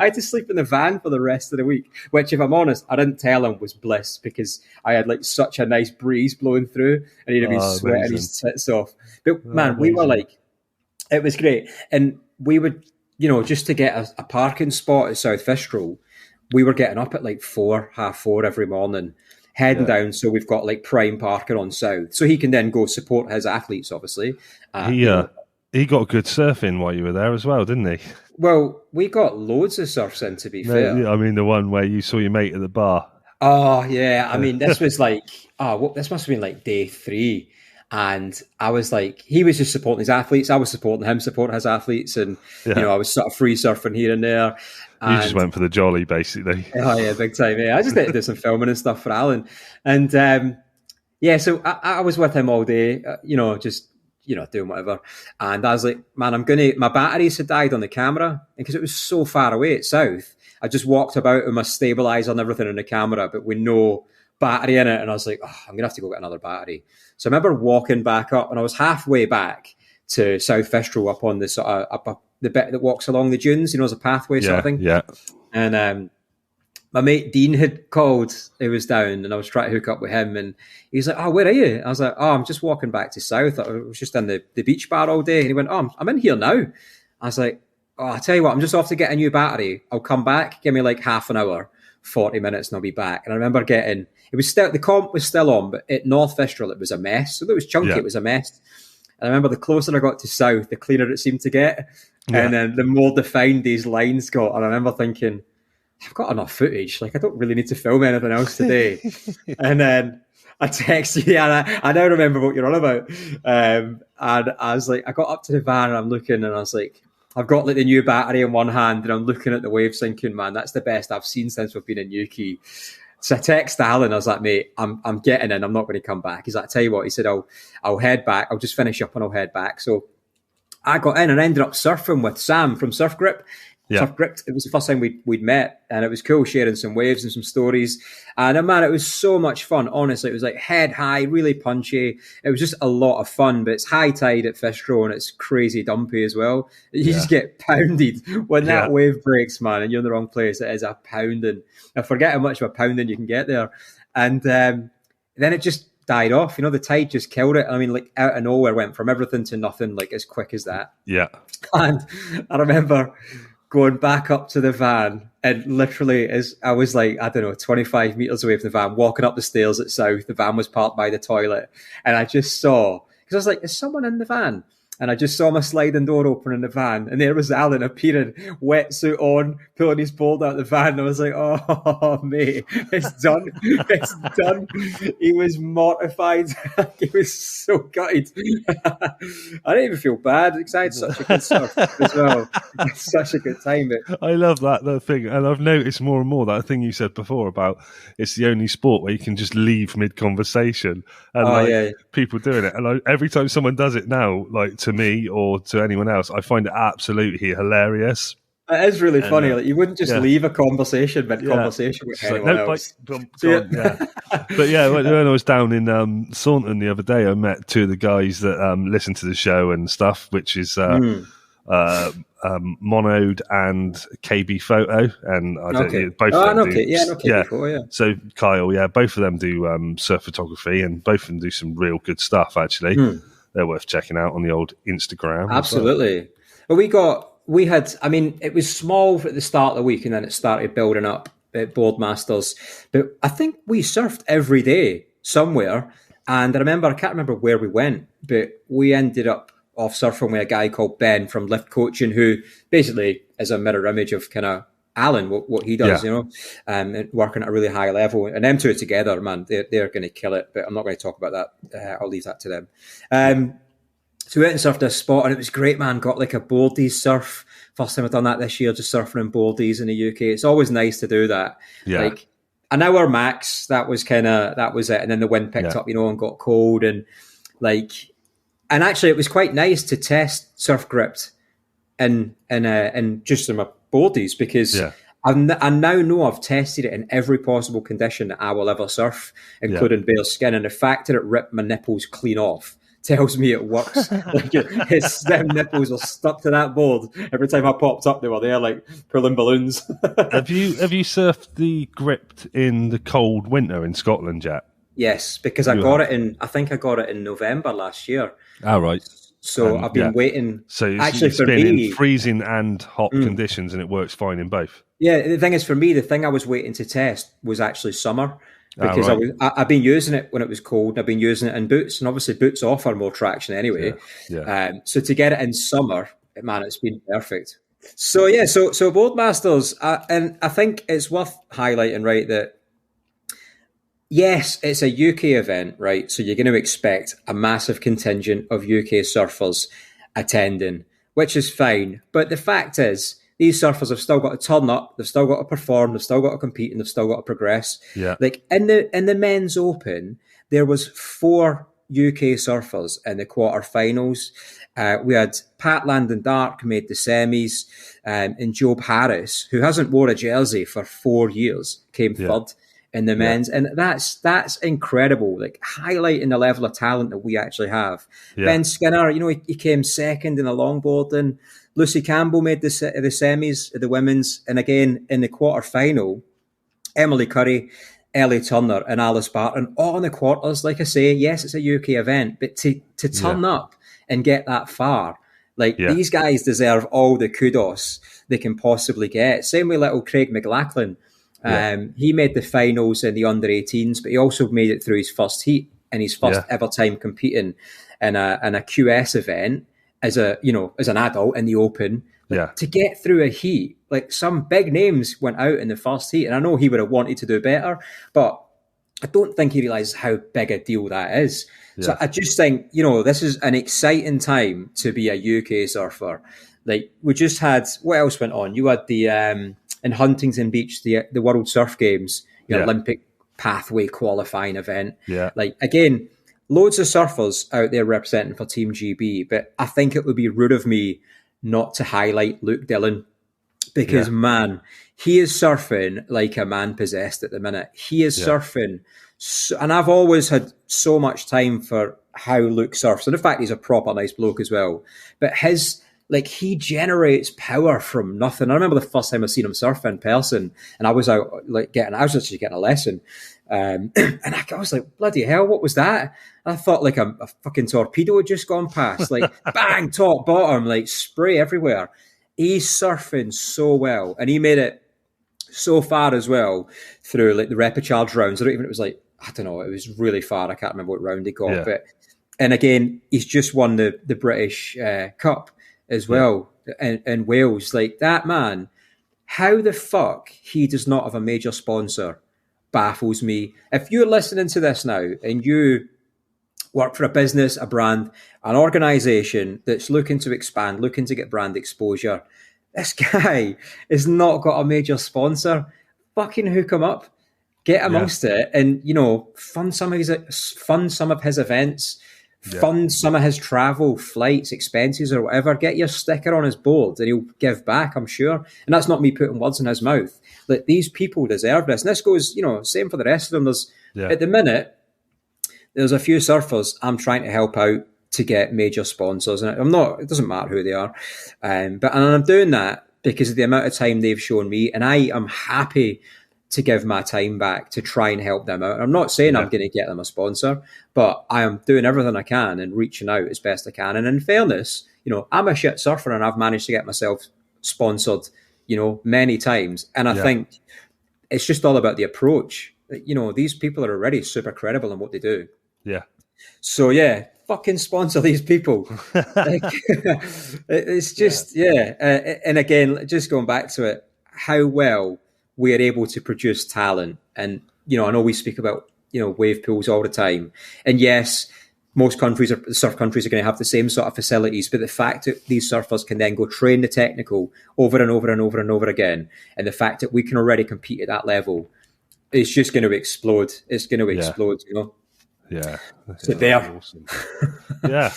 had to sleep in the van for the rest of the week, which if I'm honest, I didn't tell him was bliss because I had like such a nice breeze blowing through and he'd have been sweating his tits off. But man, we were like, it was great. And we would, just to get a parking spot at South Fistral, we were getting up at like 4:30 every morning, heading down, so we've got like prime parking on South, so he can then go support his athletes. Obviously, he got good surfing while you were there as well, didn't he? Well, we got loads of surfs in. To be fair, I mean the one where you saw your mate at the bar. Oh yeah, I mean this was like this must have been like day 3, and I was like, he was just supporting his athletes, I was supporting him, supporting his athletes, and I was sort of free surfing here and there. You just went for the jolly, basically. Oh, yeah, big time. Yeah, I just had to do some filming and stuff for Alan. And, so I was with him all day, just, doing whatever. And I was like, man, my batteries had died on the camera because it was so far away at South. I just walked about with my stabilizer and everything in the camera, but with no battery in it. And I was like, I'm going to have to go get another battery. So I remember walking back up and I was halfway back to South Fistral up on the sort of up the bit that walks along the dunes, as a pathway sort of thing. Yeah. And my mate Dean had called. He was down, and I was trying to hook up with him. And he was like, where are you? I was like, I'm just walking back to South. I was just in the beach bar all day. And he went, I'm in here now. I was like, I'll tell you what, I'm just off to get a new battery. I'll come back. Give me like half an hour, 40 minutes, and I'll be back. And I remember the comp was still on, but at North Fistral, it was a mess. So it was chunky. It was a mess. And I remember the closer I got to South, the clearer it seemed to get. And then the more defined these lines got. And I remember thinking, I've got enough footage. Like, I don't really need to film anything else today. And then I texted you, and I now remember what you're on about. And I was like, I got up to the van and I'm looking, and I was like, I've got like the new battery in one hand, and I'm looking at the waves thinking, man, that's the best I've seen since we've been in Newquay. So I texted Alan. I was like, mate, I'm getting in. I'm not going to come back. He's like, I tell you what. He said, I'll head back. I'll just finish up and I'll head back. So I got in and ended up surfing with Sam from Surf Grip. Surf Grip. It was the first time we'd met, and it was cool sharing some waves and some stories. And man, it was so much fun. Honestly, it was like head high, really punchy. It was just a lot of fun. But it's high tide at Fistral, and it's crazy dumpy as well. You just get pounded when that wave breaks, man, and you're in the wrong place. It is a pounding. I forget how much of a pounding you can get there. And then it just died off. The tide just killed it. I mean, like out of nowhere, went from everything to nothing, like as quick as that. Yeah. And I remember going back up to the van, and literally as I was like, 25 meters away from the van, walking up the stairs at South, the van was parked by the toilet, and I just saw, because I was like, is someone in the van? and I just saw my sliding door open in the van, and there was Alan appearing, wetsuit on, pulling his board out of the van. And I was like, "Oh, mate, it's done, it's done." He was mortified. He was so gutted. I didn't even feel bad because I had such a good surf as well. It's such a good time. I love that thing, and I've noticed more and more that thing you said before about it's the only sport where you can just leave mid-conversation, and people doing it. And every time someone does it now, like to me or to anyone else, I find it absolutely hilarious. It is really funny. Like, you wouldn't just leave a conversation mid-conversation with anyone else. But when I was down in Saunton the other day, I met two of the guys that listen to the show and stuff, which is Monode and KB Photo, and I don't both of them do. KB Photo, So Kyle, both of them do surf photography, and both of them do some real good stuff. Actually, they're worth checking out on the old Instagram. Absolutely. Well, we had. I mean, it was small at the start of the week, and then it started building up at Boardmasters. But I think we surfed every day somewhere, and I can't remember where we went, but we ended up off surfing with a guy called Ben from Lift Coaching, who basically is a mirror image of kind of Alan, what he does, and working at a really high level. And them two together, man, they're going to kill it. But I'm not going to talk about that. I'll leave that to them. So we went and surfed a spot, and it was great, man. Got like a boardies surf. First time I've done that this year, just surfing in boardies in the UK. It's always nice to do that. Yeah. Like an hour max, that was it. And then the wind picked up, and got cold, and actually, it was quite nice to test surf gripped and just in my boardies, because I now know I've tested it in every possible condition that I will ever surf, including bare skin. And the fact that it ripped my nipples clean off tells me it works. Them nipples are stuck to that board. Every time I popped up, they were there like pulling balloons. Have you surfed the gripped in the cold winter in Scotland yet? Yes, because I got it in November last year. Oh, right. So I've been waiting. So actually, it's been in freezing and hot conditions, and it works fine in both. Yeah, the thing is, for me, the thing I was waiting to test was actually summer, because I've been using it when it was cold. I've been using it in boots, and obviously boots offer more traction anyway. So to get it in summer, man, it's been perfect. So Boardmasters, and I think it's worth highlighting, right, that yes, it's a UK event, right? So you're going to expect a massive contingent of UK surfers attending, which is fine. But the fact is, these surfers have still got to turn up, they've still got to perform, they've still got to compete, and they've still got to progress. Yeah. Like in the men's open, there was 4 UK surfers in the quarterfinals. We had Pat Landon Dark, who made the semis, and Job Harris, who hasn't worn a jersey for 4 years, came third in the men's, and that's incredible. Like highlighting the level of talent that we actually have. Ben Skinner, he came second in the longboarding. Lucy Campbell made the semis of the women's, and again in the quarterfinal, Emily Curry, Ellie Turner, and Alice Barton all in the quarters. Like I say, yes, it's a UK event, but to turn up and get that far, these guys deserve all the kudos they can possibly get. Same with little Craig McLachlan. He made the finals in the under-18s, but he also made it through his first heat and his first ever time competing in a QS event as an adult in the open. To get through a heat, like some big names went out in the first heat, and I know he would have wanted to do better, but I don't think he realizes how big a deal that is. So I just think, this is an exciting time to be a UK surfer. Like we just had, what else went on? You had the in Huntington Beach, the World Surf Games, Olympic pathway qualifying event. Like again, loads of surfers out there representing for Team GB, but I think it would be rude of me not to highlight Luke Dillon, because man, he is surfing like a man possessed at the minute. He is surfing, and I've always had so much time for how Luke surfs, and in fact, he's a proper nice bloke as well. But he generates power from nothing. I remember the first time I seen him surf in person, and I was out I was actually getting a lesson. And I was like, bloody hell, what was that? I thought like a fucking torpedo had just gone past, like bang, top, bottom, like spray everywhere. He's surfing so well, and he made it so far as well through like the repechage rounds. I don't even, it was like, I don't know, it was really far. I can't remember what round he got, but And again, he's just won the British Cup as well in Wales. Like, that man, how the fuck he does not have a major sponsor baffles me. If you're listening to this now and you work for a business, a brand, an organization that's looking to expand, looking to get brand exposure, this guy has not got a major sponsor. Fucking hook him up, get amongst it, and fund some of his events, fund some of his travel, flights, expenses, or whatever. Get your sticker on his board, and he'll give back, I'm sure. And that's not me putting words in his mouth. Like, these people deserve this, and this goes, same for the rest of them. There's at the minute, there's a few surfers I'm trying to help out to get major sponsors, and it doesn't matter who they are, but I'm doing that because of the amount of time they've shown me, and I am happy to give my time back to try and help them out. I'm not saying I'm going to get them a sponsor, but I am doing everything I can and reaching out as best I can. And in fairness, I'm a shit surfer, and I've managed to get myself sponsored, many times. And I think it's just all about the approach. These people are already super credible in what they do. Yeah. So fucking sponsor these people. It's just, and again, just going back to it, how well we are able to produce talent. And, I know we speak about, wave pools all the time. And yes, most surf countries are going to have the same sort of facilities, but the fact that these surfers can then go train the technical over and over and over and over again, and the fact that we can already compete at that level, it's just going to explode. It's going to explode, Yeah. So there. Awesome. Yeah.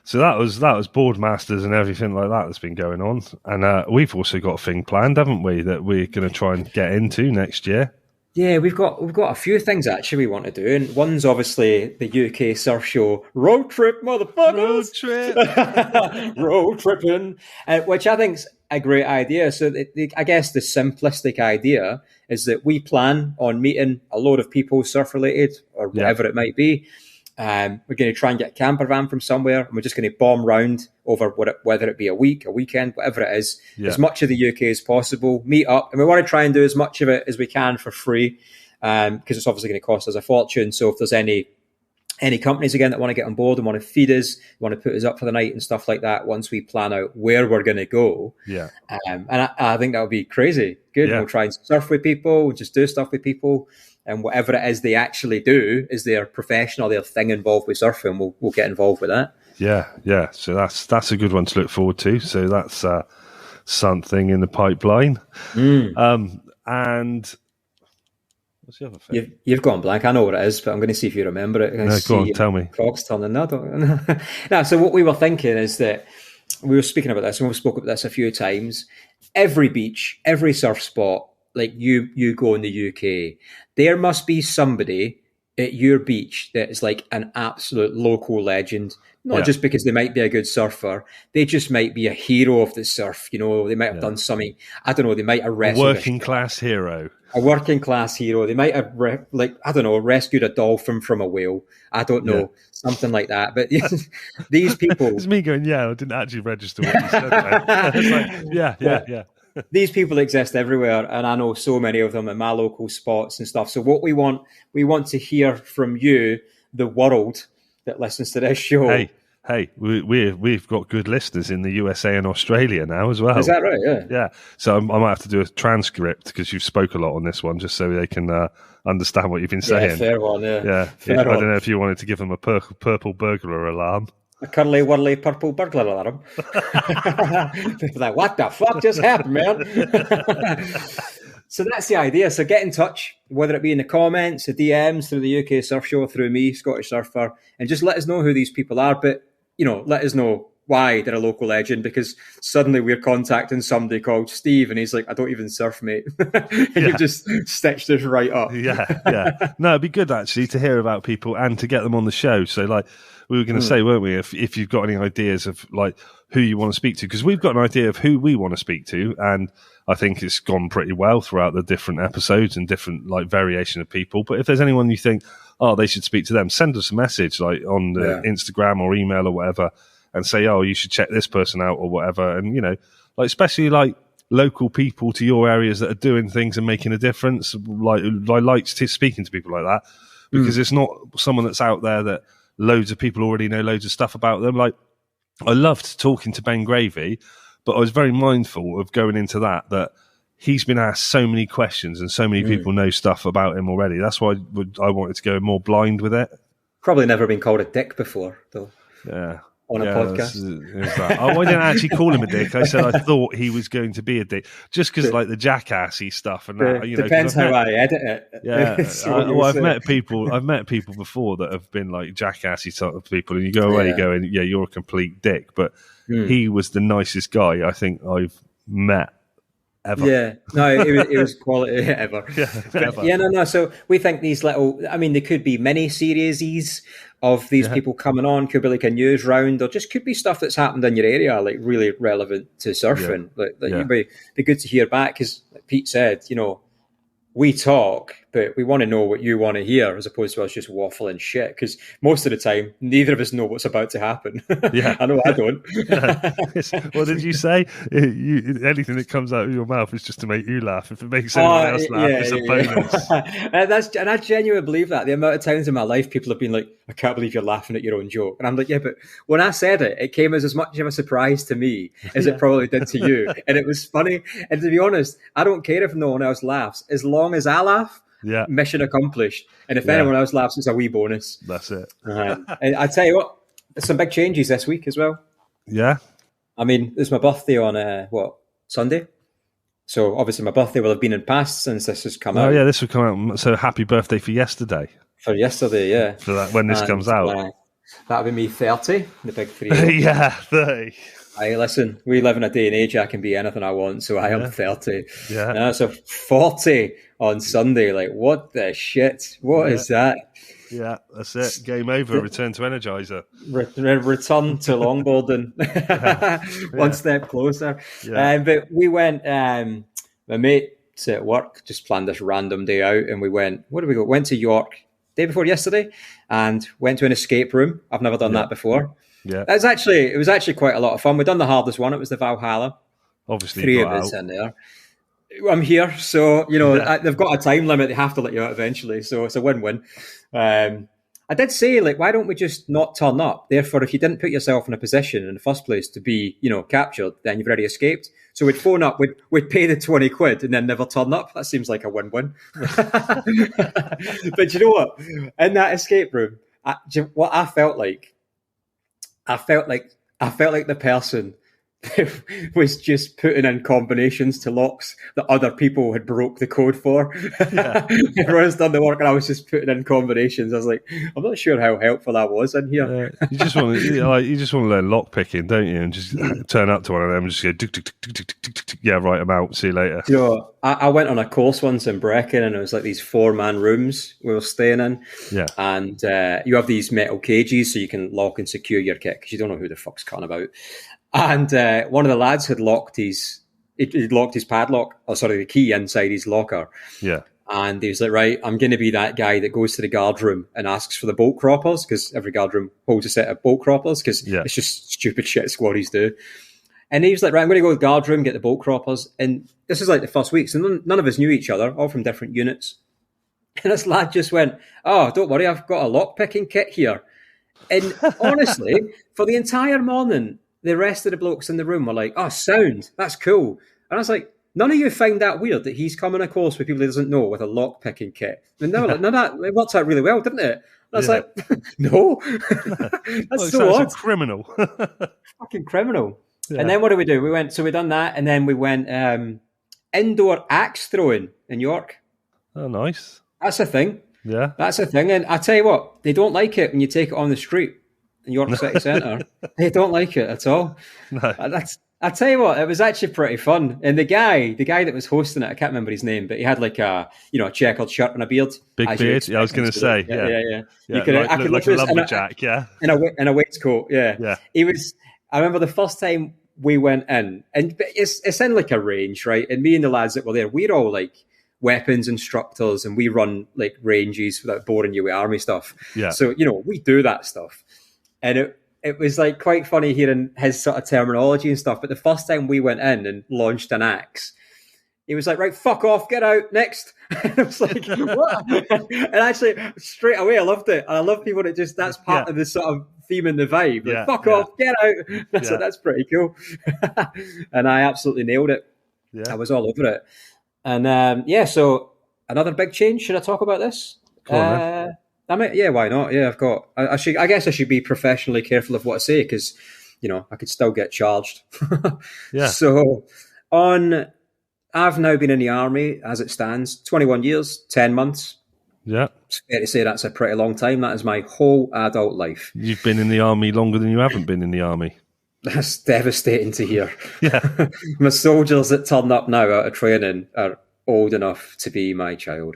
So that was Boardmasters and everything like that that's been going on. And we've also got a thing planned, haven't we, that we're going to try and get into next year? Yeah, we've got a few things actually we want to do. And one's obviously the UK Surf Show road trip, motherfuckers. Road trip. Road tripping, which I think's a great idea. So I guess the simplistic idea is that we plan on meeting a load of people surf related or whatever it might be. We're going to try and get a camper van from somewhere, and we're just going to bomb round over whether it be a week, a weekend, whatever it is, as much of the UK as possible, meet up. And we want to try and do as much of it as we can for free, because it's obviously going to cost us a fortune. So if there's any companies, again, that want to get on board and want to feed us, want to put us up for the night and stuff like that, once we plan out where we're going to go. And I think that would be crazy good. We'll try and surf with people, we'll just do stuff with people. And whatever it is they actually do is their profession or their thing involved with surfing, we'll get involved with that. Yeah. So that's a good one to look forward to. So that's something in the pipeline. And what's the other thing? You've gone blank. I know what it is, but I'm going to see if you remember it. No, go on, tell me. Cogs turning. No, so what we were thinking is that we were speaking about this, and we've spoken about this a few times. Every beach, every surf spot, like you go in the UK, there must be somebody at your beach that is like an absolute local legend. Not just because they might be a good surfer, they just might be a hero of the surf. They might have done something. I don't know. They might have rescued a working class hero. They might have rescued a dolphin from a whale. I don't know, something like that. But these people, it's me going, I didn't actually register what you said. It's like, These people exist everywhere, and I know so many of them in my local spots and stuff. So what we want to hear from you, the world that listens to this show. Hey, we've got good listeners in the USA and Australia now as well. Is that right? Yeah. So I might have to do a transcript because you've spoke a lot on this one, just so they can understand what you've been saying. Fair one. I don't know if you wanted to give them a purple burglar alarm. A curly whirly purple burglar alarm. Like, what the fuck just happened, man? So that's the idea. So get in touch, whether it be in the comments, the DMs, through the UK Surf Show, through me, Scottish Surfer, and just let us know who these people are. But, let us know why they're a local legend, because suddenly we're contacting somebody called Steve, and he's like, I don't even surf, mate. And you've just stitched us right up. No, it'd be good, actually, to hear about people and to get them on the show. So, like, we were going to say, weren't we, if you've got any ideas of like who you want to speak to, because we've got an idea of who we want to speak to, and I think it's gone pretty well throughout the different episodes and different like variation of people. But if there's anyone you think, they should speak to them, send us a message like on the Instagram or email or whatever, and say, you should check this person out or whatever. And like especially like local people to your areas that are doing things and making a difference. Like speaking to people like that, because it's not someone that's out there that loads of people already know loads of stuff about them. Like, I loved talking to Ben Gravy, but I was very mindful of going into that he's been asked so many questions and so many people know stuff about him already. That's why I wanted to go more blind with it. Probably never been called a dick before, though. Yeah. On a podcast. I didn't actually call him a dick. I said I thought he was going to be a dick, just because like the jackassy stuff and that. Depends how I edit it. Yeah, I've met people before that have been like jackassy sort of people, and you go away going, "Yeah, you're a complete dick." But he was the nicest guy I think I've met ever. Yeah, no, it was quality ever. Ever. No. So we think these little, I mean, they could be mini series of these people coming on, could be like a news round, or just could be stuff that's happened in your area, like really relevant to surfing. You'd be good to hear back, because like Pete said, we talk, but we want to know what you want to hear, as opposed to us just waffling shit. Because most of the time, neither of us know what's about to happen. Yeah, I know I don't. What did you say? Anything that comes out of your mouth is just to make you laugh. If it makes anyone else laugh, it's a bonus. And I genuinely believe that. The amount of times in my life people have been like, "I can't believe you're laughing at your own joke," and I'm like, "Yeah, but when I said it, it came as much of a surprise to me as it probably did to you, and it was funny." And to be honest, I don't care if no one else laughs, as long as I laugh. Yeah, mission accomplished. And if anyone else laughs, it's a wee bonus. That's it. And I tell you what, there's some big changes this week as well. Yeah. I mean, it's my birthday on Sunday. So obviously my birthday will have been in past since this has come out. Oh yeah, this will come out. So happy birthday for yesterday. For yesterday, yeah. For that when this comes out. That'll be me 30, the big 3. Yeah, 30. Hey, listen, we live in a day and age I can be anything I want, so I am 30. Yeah. So 40 on Sunday. Like, what the shit? What is that? Yeah, that's it. Game over. Return to Energizer. Return to longboarding. One step closer. Yeah. But we went, my mates at work just planned this random day out, and we went, where did we go? Went to York day before yesterday and went to an escape room. I've never done that before. Yeah. It was actually quite a lot of fun. We'd done the hardest one. It was the Valhalla. Obviously, 3 of us in there. I'm here, so they've got a time limit. They have to let you out eventually, so it's a win-win. I did say, like, why don't we just not turn up? Therefore, if you didn't put yourself in a position in the first place to be, captured, then you've already escaped. So we'd phone up, we'd pay the 20 quid and then never turn up. That seems like a win-win. But you know what? In that escape room, what I felt like the person was just putting in combinations to locks that other people had broke the code for. Yeah. Everyone's done the work and I was just putting in combinations. I was like, I'm not sure how helpful that was in here. You just want to learn lock picking, don't you? And just turn up to one of them and just go, tick, tick, tick, tick, tick, tick, tick. Yeah, right, I'm out. See you later. I went on a course once in Brecon, and it was like these 4-man rooms we were staying in. Yeah. And you have these metal cages so you can lock and secure your kit because you don't know who the fuck's cutting about. And one of the lads had locked his padlock, the key inside his locker. Yeah. And he was like, right, I'm going to be that guy that goes to the guard room and asks for the bolt croppers, because every guard room holds a set of bolt croppers, because it's just stupid shit squaddies do. And he was like, right, I'm going to go to the guard room, get the bolt croppers. And this is like the first week, so none of us knew each other, all from different units. And this lad just went, oh, don't worry, I've got a lock-picking kit here. And honestly, for the entire morning, the rest of the blokes in the room were like, oh, sound, that's cool. And I was like, none of you find that weird that he's coming, of course, with people he doesn't know with a lock-picking kit? And they were like, no, it worked out really well, didn't it? And I was like, no. That's so odd. Criminal. Fucking criminal. Yeah. And then what did we do? We done that, and then we went indoor axe throwing in York. Oh, nice. That's a thing. Yeah. That's a thing. And I tell you what, they don't like it when you take it on the street in York City Centre. They don't like it at all. No. I tell you what, it was actually pretty fun. And the guy that was hosting it, I can't remember his name, but he had like a chequered shirt and a beard. Big beard. Yeah, I was going to say. Yeah. You could, I could like a lumberjack. In a waistcoat. Yeah. He was. I remember the first time we went in, and it's in like a range, right? And me and the lads that were there, we're all like weapons instructors, and we run like ranges without boring you with army stuff. Yeah. So we do that stuff. And it was like quite funny hearing his sort of terminology and stuff. But the first time we went in and launched an axe, he was like, right, fuck off, get out, next. And I was like, what? And actually, straight away, I loved it. And I love people that just, that's part of the sort of theme and the vibe. Like, fuck off, get out. So that's pretty cool. And I absolutely nailed it. I was all over it. And so another big change. Should I talk about this? I mean, yeah, why not? Yeah, I guess I should be professionally careful of what I say because, I could still get charged. So I've now been in the army as it stands, 21 years, 10 months. Yeah. It's fair to say that's a pretty long time. That is my whole adult life. You've been in the army longer than you haven't been in the army. That's devastating to hear. Yeah. My soldiers that turn up now out of training are old enough to be my child.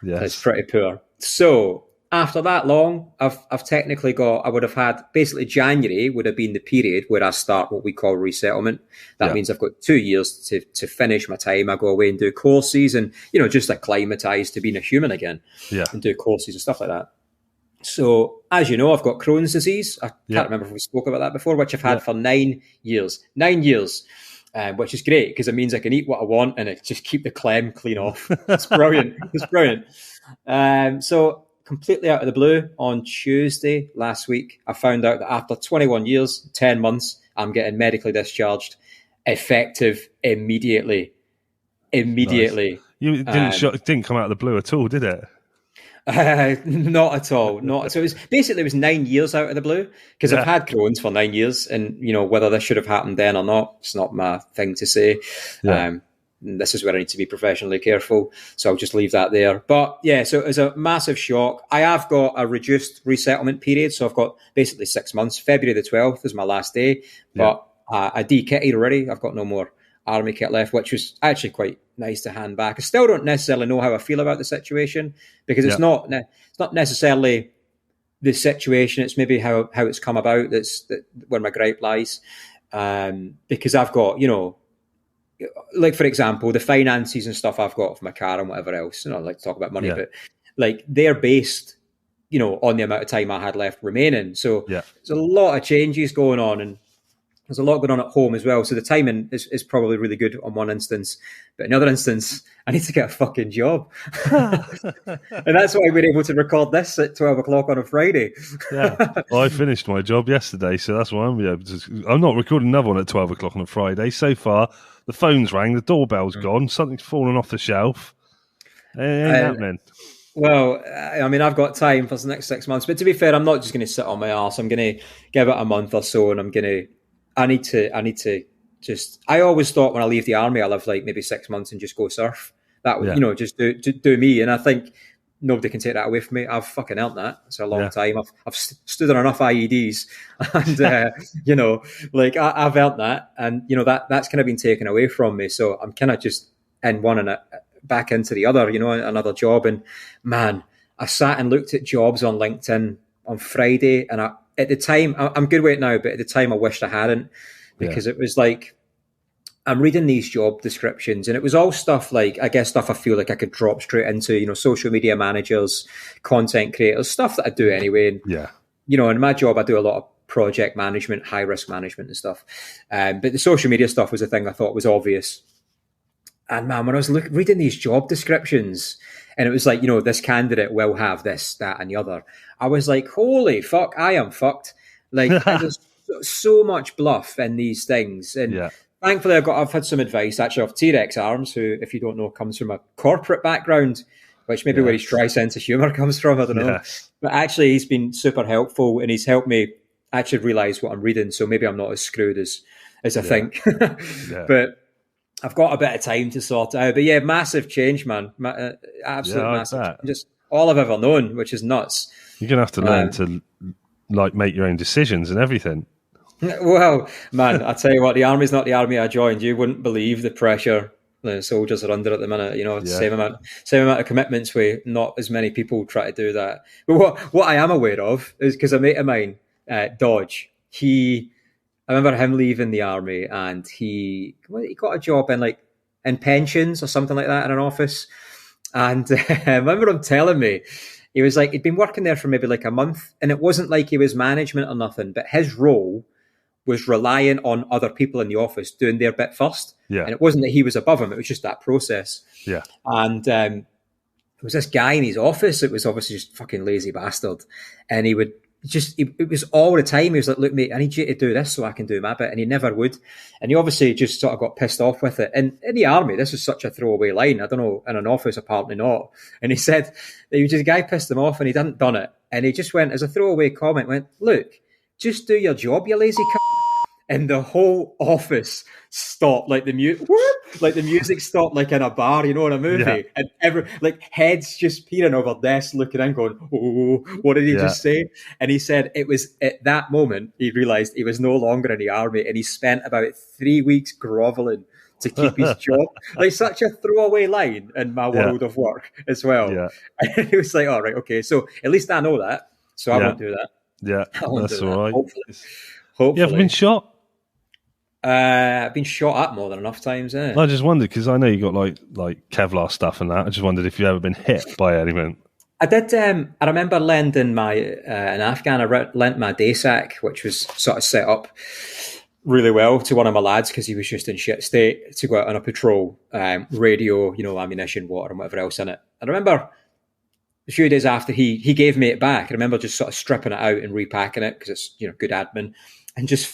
Yes. It's pretty poor. So after that long, I've technically I would have had, basically January would have been the period where I start what we call resettlement. That means I've got 2 years to finish my time. I go away and do courses and, just acclimatise to being a human again and do courses and stuff like that. So, as you know, I've got Crohn's disease. I can't remember if we spoke about that before, which I've had for 9 years. 9 years, which is great because it means I can eat what I want and it just keep the clem clean off. It's brilliant. It's brilliant. So, completely out of the blue, on Tuesday last week, I found out that after 21 years, 10 months, I'm getting medically discharged, effective immediately. Nice. You didn't come out of the blue at all, did it? Not at all. So it was 9 years out of the blue because I've had Crohn's for 9 years, and whether this should have happened then or not, it's not my thing to say. This is where I need to be professionally careful, so I'll just leave that there. But so it was a massive shock. I have got a reduced resettlement period, so I've got basically 6 months. February the 12th is my last day, but I de-kitted already. I've got no more army kit left, which was actually quite nice to hand back. I still don't necessarily know how I feel about the situation because it's not necessarily the situation. It's maybe how it's come about. That's where my gripe lies. Because I've got, like for example, the finances and stuff I've got for my car and whatever else. I like to talk about money, but like they're based, on the amount of time I had left remaining. So there's a lot of changes going on and there's a lot going on at home as well. So the timing is probably really good on one instance. But in another instance, I need to get a fucking job. And that's why we're able to record this at 12 o'clock on a Friday. Well, I finished my job yesterday, so that's why I'm able to. I'm not recording another one at 12 o'clock on a Friday. So far, the phone's rang, the doorbell's gone, something's fallen off the shelf. It ain't happening. Well, I mean, I've got time for the next 6 months. But to be fair, I'm not just going to sit on my arse. I'm going to give it a month or so, and I need to just. I always thought when I leave the army, I'll have like maybe 6 months and just go surf. That would, just do me. And I think nobody can take that away from me. I've fucking earned that. It's a long time. I've stood on enough IEDs, and I've earned that. And that's kind of been taken away from me. So I'm kind of just in one and back into the other. Another job. And man, I sat and looked at jobs on LinkedIn on Friday, and at the time, I'm good with it now, but at the time I wished I hadn't because it was like, I'm reading these job descriptions and it was all stuff like, I guess stuff I feel like I could drop straight into, social media managers, content creators, stuff that I do anyway. And, in my job, I do a lot of project management, high risk management and stuff. But the social media stuff was the thing I thought was obvious. And man, when I was reading these job descriptions, and it was like, this candidate will have this, that, and the other. I was like, holy fuck, I am fucked. Like, there's so much bluff in these things. And thankfully, I've had some advice actually of T-Rex Arms, who, if you don't know, comes from a corporate background, which maybe where his dry sense of humour comes from. I don't know. But actually, he's been super helpful, and he's helped me actually realise what I'm reading. So maybe I'm not as screwed as I think. But I've got a bit of time to sort it out. But massive change, man. Absolute massive. Just all I've ever known, which is nuts. You're going to have to learn to make your own decisions and everything. Well, man, I tell you what, the army's not the army I joined. You wouldn't believe the pressure the soldiers are under at the minute. Same amount of commitments where not as many people try to do that. But what I am aware of is because a mate of mine, Dodge, I remember him leaving the army and he got a job in pensions or something like that in an office. And I remember him telling me, he was like, he'd been working there for maybe like a month, and it wasn't like he was management or nothing, but his role was relying on other people in the office doing their bit first. Yeah. And it wasn't that he was above him, it was just that process. Yeah. And there was this guy in his office that was obviously just fucking lazy bastard. And he would it was all the time. He was like, look, mate, I need you to do this so I can do my bit. And he never would. And he obviously just sort of got pissed off with it. And in the army, this is such a throwaway line. I don't know, in an office, apparently not. And he said, the guy pissed him off and he hadn't done it. And he just went, as a throwaway comment, went, look, just do your job, you lazy c***. And the whole office stopped, like the music stopped, like in a bar, you know, in a movie, and heads just peering over desks, looking in, going, "Oh, what did he just say?" And he said it was at that moment he realised he was no longer in the army, and he spent about 3 weeks grovelling to keep his job. Like, such a throwaway line in my world of work as well. Yeah. And he was like, "All right, okay, so at least I know that, so I won't do that." Yeah, that's all right. Hopefully. You ever been shot? I've been shot at more than enough times. I just wondered, because I know you got like Kevlar stuff and that. I just wondered if you ever been hit by anything. I did. I remember lending my in Afghan. I lent my day sack, which was sort of set up really well, to one of my lads because he was just in shit state, to go out on a patrol. Radio, ammunition, water, and whatever else in it. And I remember a few days after he gave me it back. I remember just sort of stripping it out and repacking it because it's good admin, and just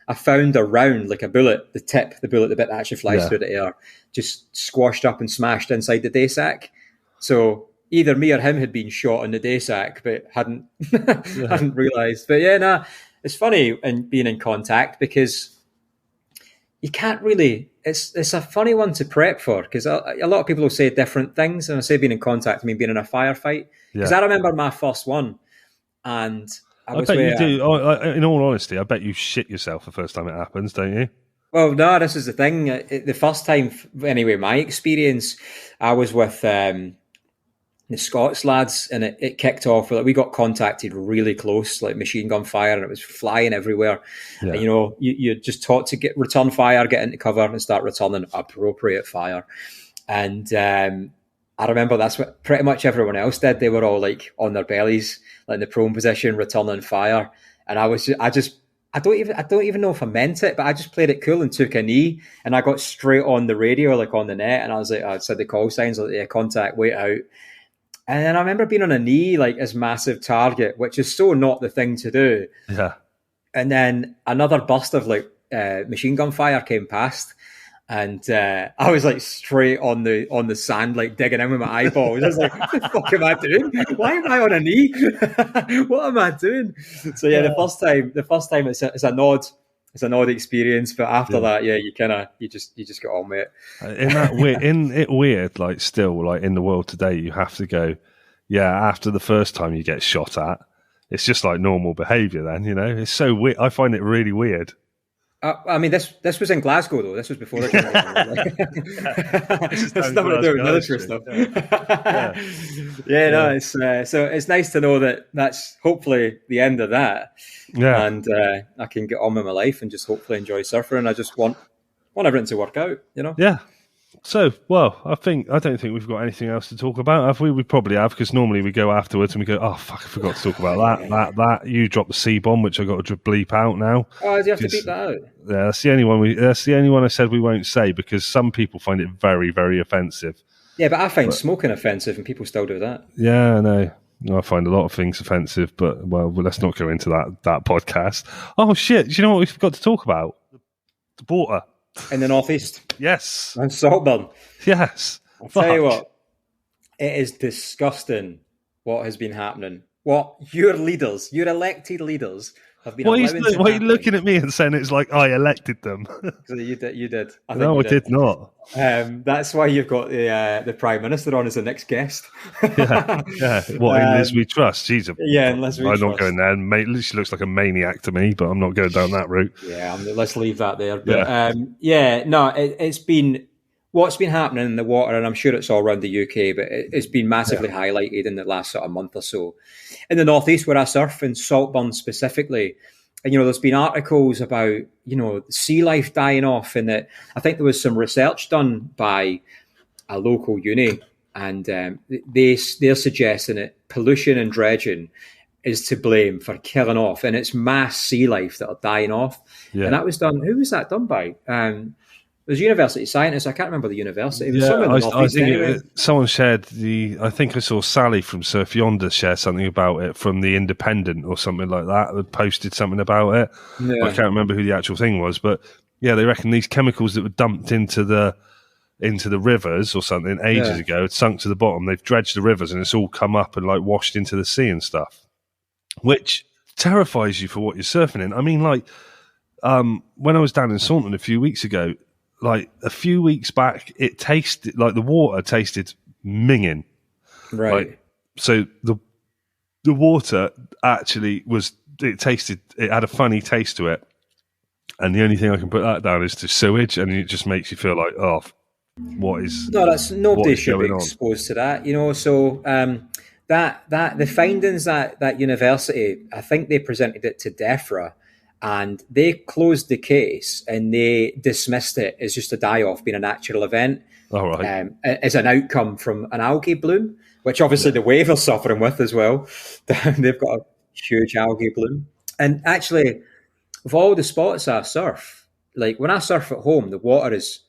I found a round, like a bullet, the bullet, the bit that actually flies through the air, just squashed up and smashed inside the day sack. So either me or him had been shot in the day sack, but hadn't realised. But it's funny and being in contact, because you can't really. It's a funny one to prep for, because a lot of people will say different things. And I say being in contact, I mean being in a firefight. Because I remember my first one, and I bet you do. In all honesty, I bet you shit yourself the first time it happens, don't you? Well, no, this is the thing. The first time, anyway, my experience, I was with the Scots lads, and it kicked off. We got contacted really close, like machine gun fire, and it was flying everywhere. Yeah. And, you're just taught to return fire, get into cover, and start returning appropriate fire. And I remember that's what pretty much everyone else did. They were all like on their bellies, like in the prone position, returning fire. And I don't even know if I meant it, but I just played it cool and took a knee, and I got straight on the radio, like on the net. And I was like, I said the call signs, like, yeah, contact, wait out. And then I remember being on a knee, like as massive target, which is so not the thing to do. Yeah. And then another burst of machine gun fire came past. And I was like straight on the sand, like digging in with my eyeballs. I was like, what the fuck am I doing? Why am I on a knee? What am I doing? So the first time it's an odd experience, but after that, you just get on with it. Weird, like still, like in the world today, you have to go, after the first time you get shot at, it's just like normal behaviour then, It's so weird. I find it really weird. I mean, this was in Glasgow, though. This was before the It's nothing to do with military stuff. So it's nice to know that that's hopefully the end of that. Yeah. And I can get on with my life and just hopefully enjoy surfing. And I just want everything to work out, Yeah. So, well, I don't think we've got anything else to talk about, have we? We probably have, because normally we go afterwards and we go, oh, fuck, I forgot to talk about that. You dropped the C-bomb, which I got to bleep out now. Oh, do you have to beep that out? Yeah, that's the only one I said we won't say, because some people find it very, very offensive. Yeah, but I find smoking offensive, and people still do that. Yeah, I know. I find a lot of things offensive, but, well, let's not go into that podcast. Oh, shit, do you know what we forgot to talk about? The water. In the northeast, yes, and Saltburn, yes. I'll tell you what, it is disgusting what has been happening. What your elected leaders, have been. Why are you looking at me and saying it's like I elected them? You did. I did not. That's why you've got the Prime Minister on as the next guest. yeah. What, in Liz We Trust? She's in Liz We Trust. I'm not going there. Mate, she looks like a maniac to me, but I'm not going down that route. Yeah, let's leave that there. But it's been what's been happening in the water, and I'm sure it's all around the UK, but it's been massively highlighted in the last sort of month or so. In the northeast, where I surf, in Saltburn specifically, and there's been articles about sea life dying off, and that I think there was some research done by a local uni, and they're suggesting that pollution and dredging is to blame for killing off, and it's mass sea life that are dying off. Yeah. And that was done. Who was that done by? It was university scientists. I can't remember the university. It was somewhere in the Northeast anyway. Someone shared I think I saw Sally from Surf Yonder share something about it from the Independent or something like that. Had posted something about it. Yeah. I can't remember who the actual thing was, but yeah, they reckon these chemicals that were dumped into the rivers or something ages ago had sunk to the bottom. They've dredged the rivers and it's all come up and like washed into the sea and stuff, which terrifies you for what you're surfing in. I mean, like when I was down in Saunton a few weeks ago, like a few weeks back, it tasted like the water tasted minging. Right. Like, so the water actually it had a funny taste to it. And the only thing I can put that down is to sewage. And it just makes you feel like, nobody should be exposed to that, you know. So that the findings that university, I think they presented it to DEFRA, and they closed the case and they dismissed it as just a die-off being a natural event. All right. As an outcome from an algae bloom, which obviously the wave are suffering with as well. They've got a huge algae bloom. And actually, of all the spots I surf, like when I surf at home, the water is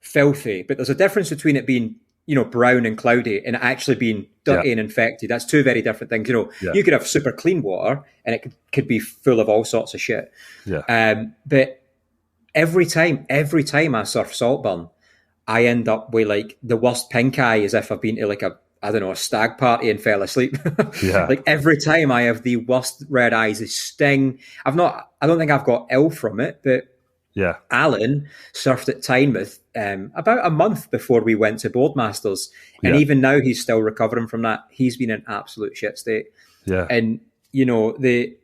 filthy, but there's a difference between it being, you know, brown and cloudy and actually being dirty and infected. That's two very different things. You know, you could have super clean water and it could be full of all sorts of shit. Yeah. But every time I surf Saltburn, I end up with like the worst pink eye, as if I've been to like a stag party and fell asleep. Like every time I have the worst red eyes, they sting. I don't think I've got ill from it, but Alan surfed at Tynemouth about a month before we went to Boardmasters, and even now he's still recovering from that. He's been in absolute shit state. Yeah, and you know the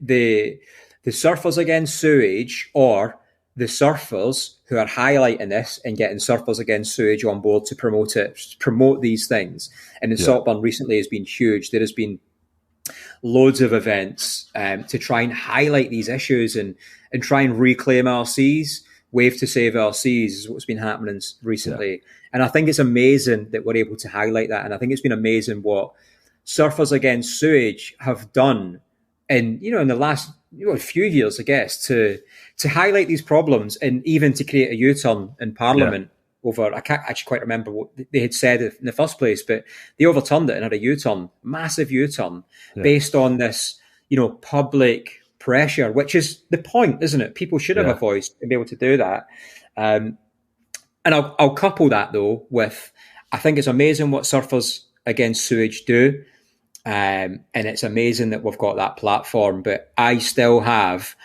surfers against sewage, or the surfers who are highlighting this and getting surfers against sewage on board to promote these things. And the Saltburn recently has been huge. There has been loads of events to try and highlight these issues and try and reclaim our seas. Wave to save our seas is what's been happening recently. And I think it's amazing that we're able to highlight that. And I think it's been amazing what Surfers Against Sewage have done in the last few years, I guess, to highlight these problems and even to create a U-turn in Parliament over, I can't actually quite remember what they had said in the first place, but they overturned it and had a U-turn, massive U-turn, based on this, public pressure, which is the point, isn't it? People should have a voice and be able to do that. And I'll couple that, though, with, I think it's amazing what Surfers Against Sewage do. And it's amazing that we've got that platform, but I still have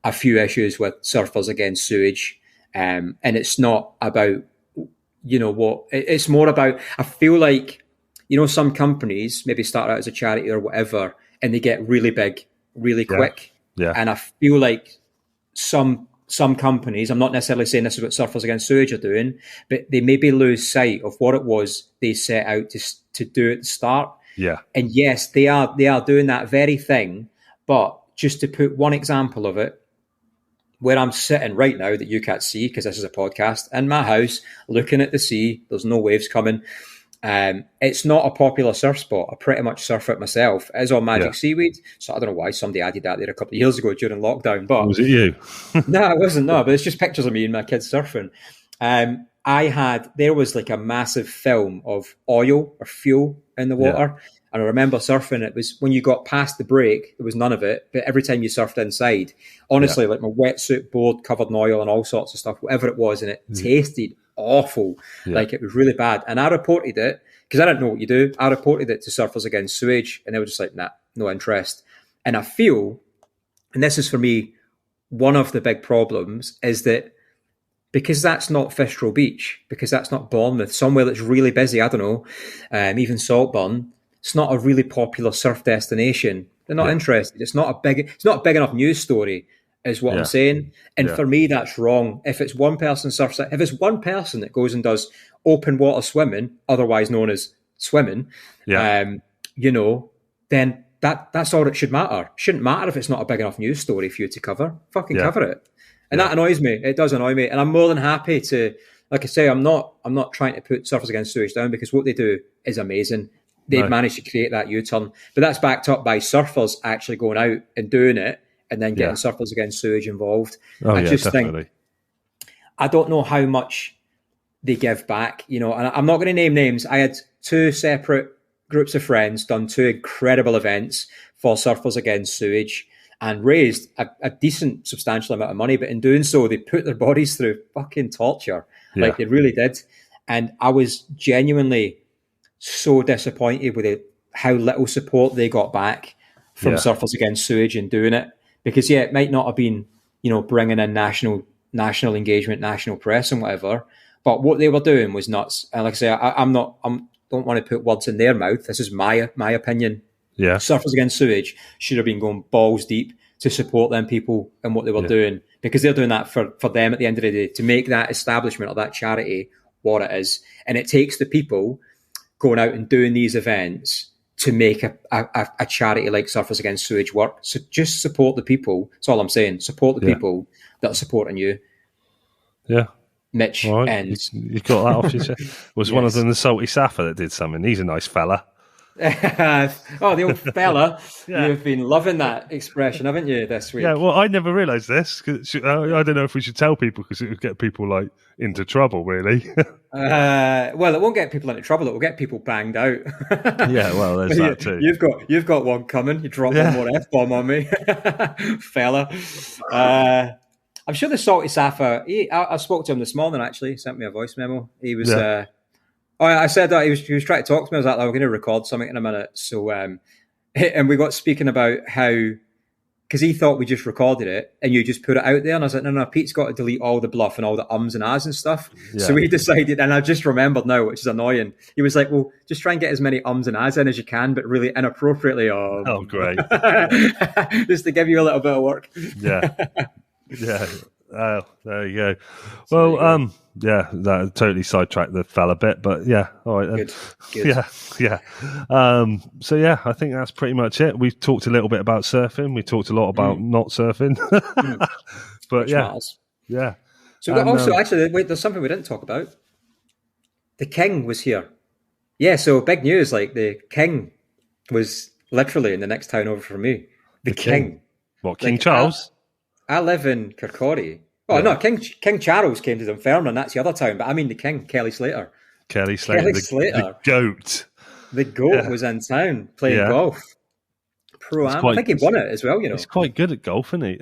a few issues with Surfers Against Sewage. And it's not about, it's more about, I feel like, some companies maybe start out as a charity or whatever, and they get really big, really quick. Yeah. And I feel like some companies, I'm not necessarily saying this is what Surfers Against Sewage are doing, but they maybe lose sight of what it was they set out to do at the start. Yeah. And yes, they are doing that very thing. But just to put one example of it, where I'm sitting right now that you can't see because this is a podcast, in my house, looking at the sea, there's no waves coming. It's not a popular surf spot. I pretty much surf it myself. It is on Magic Seaweed. So I don't know why somebody added that there a couple of years ago during lockdown. But was it you? No, it wasn't. No, but it's just pictures of me and my kids surfing. There was like a massive film of oil or fuel in the water. Yeah. And I remember surfing, it was when you got past the break, there was none of it. But every time you surfed inside, honestly, like my wetsuit board covered in oil and all sorts of stuff, whatever it was, and it tasted awful. Like it was really bad. And I reported it, because I didn't know what you do. I reported it to Surfers Against Sewage, and they were just like, nah, no interest. And I feel, and this is for me, one of the big problems is that because that's not Fistral Beach, because that's not Bournemouth, somewhere that's really busy, I don't know, even Saltburn, it's not a really popular surf destination. They're not interested. It's not a big enough news story, is what I'm saying. And for me, that's wrong. If it's one person surfs it, if it's one person that goes and does open water swimming, otherwise known as swimming, then that's all that should matter. It shouldn't matter if it's not a big enough news story for you to cover. Fucking cover it. And that annoys me. It does annoy me. And I'm more than happy to, like I say, I'm not trying to put Surfers Against Sewage down, because what they do is amazing. they've managed to create that U-turn. But that's backed up by surfers actually going out and doing it, and then getting surfers against sewage involved. I just definitely think, I don't know how much they give back, and I'm not going to name names. I had 2 separate groups of friends done 2 incredible events for surfers against sewage and raised a decent, substantial amount of money. But in doing so, they put their bodies through fucking torture. Like, they really did. And I was genuinely so disappointed with how little support they got back from surfers against sewage in doing it. Because, it might not have been, bringing in national engagement, national press and whatever, but what they were doing was nuts. And like I say, I don't want to put words in their mouth. This is my opinion. Yeah. Surfers Against Sewage should have been going balls deep to support them people and what they were doing, because they're doing that for them at the end of the day, to make that establishment or that charity what it is. And it takes the people going out and doing these events to make a charity like Surfers Against Sewage work. So just support the people. That's all I'm saying. Support the people that are supporting you. Yeah. Mitch right. Ends. You got that off your chest. Was one of them the Salty Safa that did something? He's a nice fella. Oh, the old fella. You've been loving that expression, haven't you, this week? Yeah, well, I never realised this. I don't know if we should tell people, because it would get people into trouble, really. Well, it won't get people into trouble. It will get people banged out. Yeah, well, there's that too. You've got one coming. You drop one more F-bomb on me, fella. I'm sure the Salty Safa, I spoke to him this morning, actually. He sent me a voice memo. He was... I said that he was trying to talk to me. I was like, we're going to record something in a minute. So, and we got speaking about how, because he thought we just recorded it and you just put it out there. And I was like, no, Pete's got to delete all the bluff and all the ums and ahs and stuff. Yeah. So we decided, and I just remembered now, which is annoying. He was like, well, just try and get as many ums and ahs in as you can, but really inappropriately. Oh, great. Just to give you a little bit of work. Yeah. Yeah. Oh, there you go. Well, that totally sidetracked the fella bit, but all right. Then. Good. Yeah. So I think that's pretty much it. We've talked a little bit about surfing. We talked a lot about not surfing, but which matters. Yeah. So actually, wait, there's something we didn't talk about. The King was here. Yeah. So big news. Like, the King was literally in the next town over from me. The King. What, King Charles? I live in Kirkcaldy. Oh, no, King Charles came to Dunfermline, that's the other town. But I mean the King, Kelly Slater. The GOAT. The GOAT was in town playing golf. Pro-am. I think he won it as well, He's quite good at golf, isn't he?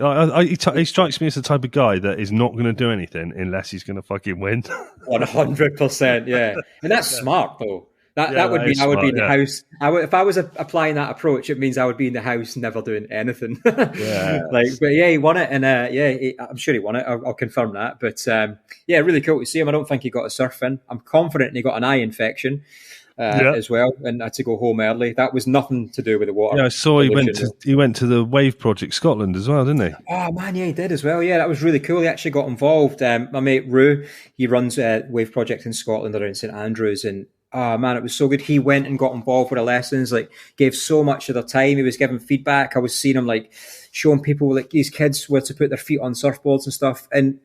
He strikes me as the type of guy that is not going to do anything unless he's going to fucking win. 100%, yeah. And that's smart, though. That would mean I would be in the house. If I was applying that approach, it means I would be in the house, never doing anything. But he won it, and I'm sure he won it. I'll confirm that. But really cool to see him. I don't think he got a surf in. I'm confident he got an eye infection as well, and had to go home early. That was nothing to do with the water. Yeah, I saw he went to the Wave Project Scotland as well, didn't he? Oh man, yeah, he did as well. Yeah, that was really cool. He actually got involved. My mate Rue, he runs Wave Project in Scotland around St Andrews, and oh man, it was so good. He went and got involved with the lessons, like gave so much of their time. He was giving feedback. I was seeing him like showing people, like these kids, where to put their feet on surfboards and stuff. And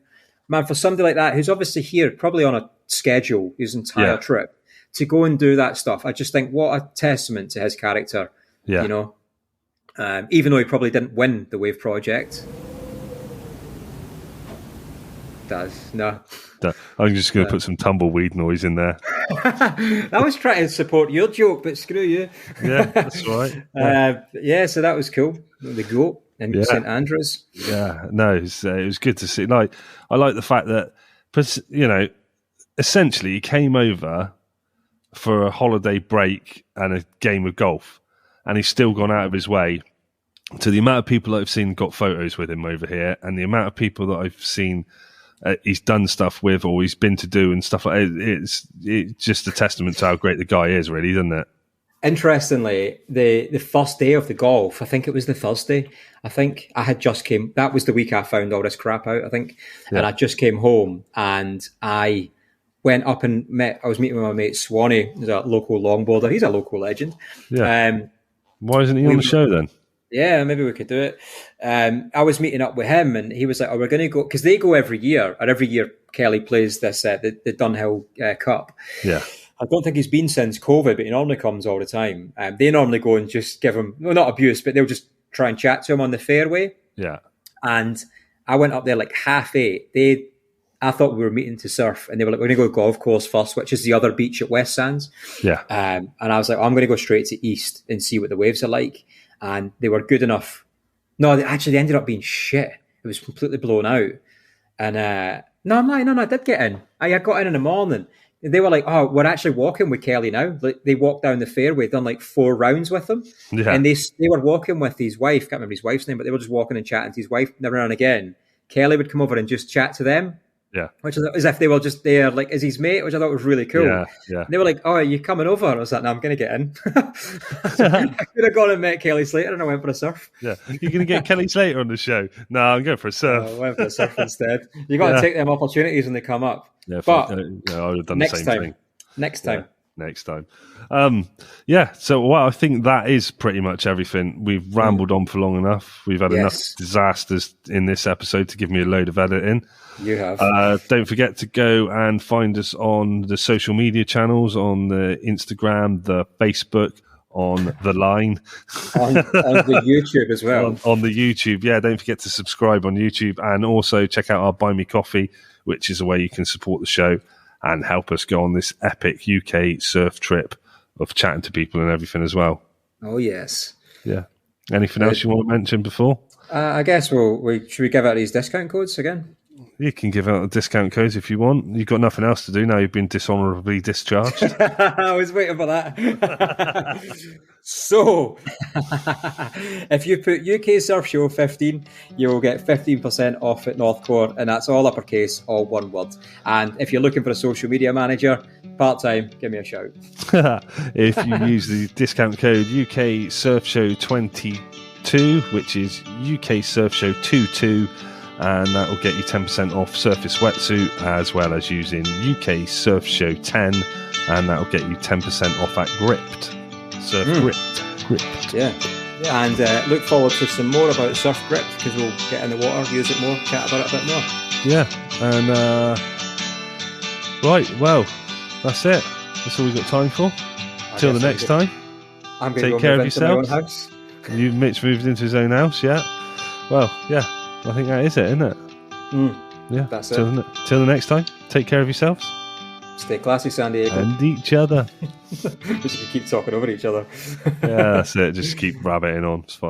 man, for somebody like that, who's obviously here, probably on a schedule his entire trip, to go and do that stuff, I just think what a testament to his character. Yeah. Even though he probably didn't win the Wave Project. I'm just going to put some tumbleweed noise in there. I was trying to support your joke, but screw you. Yeah, that's right. So that was cool. The GOAT in St Andrews. Yeah, no, it was good to see. Like, I like the fact that, essentially he came over for a holiday break and a game of golf, and he's still gone out of his way. To the amount of people that I've seen got photos with him over here, and the amount of people that I've seen he's done stuff with, or he's been to do and stuff like that. It's just a testament to how great the guy is, really, isn't it? Interestingly, the first day of the golf, I think it was the Thursday, I think I had just came, that was the week I found all this crap out, I think. Yeah. And I just came home and I went up and I was meeting with my mate Swanee, who's a local longboarder. He's a local legend. Yeah. Why isn't he on the show then? Yeah, maybe we could do it. I was meeting up with him and he was like, we're going to go, because they go every year, and every year Kelly plays this, the Dunhill Cup. Yeah. I don't think he's been since COVID, but he normally comes all the time. They normally go and just give him, well, not abuse, but they'll just try and chat to him on the fairway. Yeah. And I went up there like 8:30. I thought we were meeting to surf, and they were like, we're going to go golf course first, which is the other beach at West Sands. Yeah. And I was like, I'm going to go straight to East and see what the waves are like. And they were good enough. No, they ended up being shit. It was completely blown out. And no, I'm lying. No, I did get in. I got in the morning. They were like, oh, we're actually walking with Kelly now. Like, they walked down the fairway, done like 4 rounds with him. Yeah. And they were walking with his wife. Can't remember his wife's name, but they were just walking and chatting to his wife. Every now and again, Kelly would come over and just chat to them. Yeah. Which is as if they were just there, like, as his mate, which I thought was really cool. Yeah. Yeah. And they were like, oh, are you coming over? And I was like, no, I'm going to get in. I could have gone and met Kelly Slater and I went for a surf. Yeah. You're going to get Kelly Slater on the show? No, I'm going for a surf. I went for a surf instead. You got to take them opportunities when they come up. Yeah, but I would have done the same thing. Next time. Yeah, so well, I think that is pretty much everything. We've rambled on for long enough. We've had enough disasters in this episode to give me a load of editing. You have. Don't forget to go and find us on the social media channels, on the Instagram, the Facebook, on the line. on the YouTube as well. On the YouTube, yeah. Don't forget to subscribe on YouTube, and also check out our Buy Me Coffee, which is a way you can support the show and help us go on this epic UK surf trip of chatting to people and everything as well. Oh, yes. Yeah. Anything else you want to mention before? I guess should we give out these discount codes again? You can give out the discount codes if you want. You've got nothing else to do now. You've been dishonourably discharged. I was waiting for that. So, if you put UK Surf Show 15, you'll get 15% off at Northcore, and that's all uppercase, all one word. And if you're looking for a social media manager, part-time, give me a shout. If you use the discount code UK Surf Show 22, which is UK Surf Show 22, and that will get you 10% off Surface Wetsuit, as well as using UK Surf Show 10, and that will get you 10% off at Gripped. Surf Gripped. Yeah. And look forward to some more about Surf Gripped, because we'll get in the water, use it more, chat about it a bit more. Yeah. And right, well, that's it. That's all we've got time for. Till the next time. I'm going to take care of yourselves. Mitch moved into his own house, yeah. Well, yeah. I think that is it, isn't it? Yeah. That's it. Till the next time, take care of yourselves. Stay classy, San Diego. And each other. Just keep talking over each other. Yeah, that's it. Just keep rabbiting on. It's fine.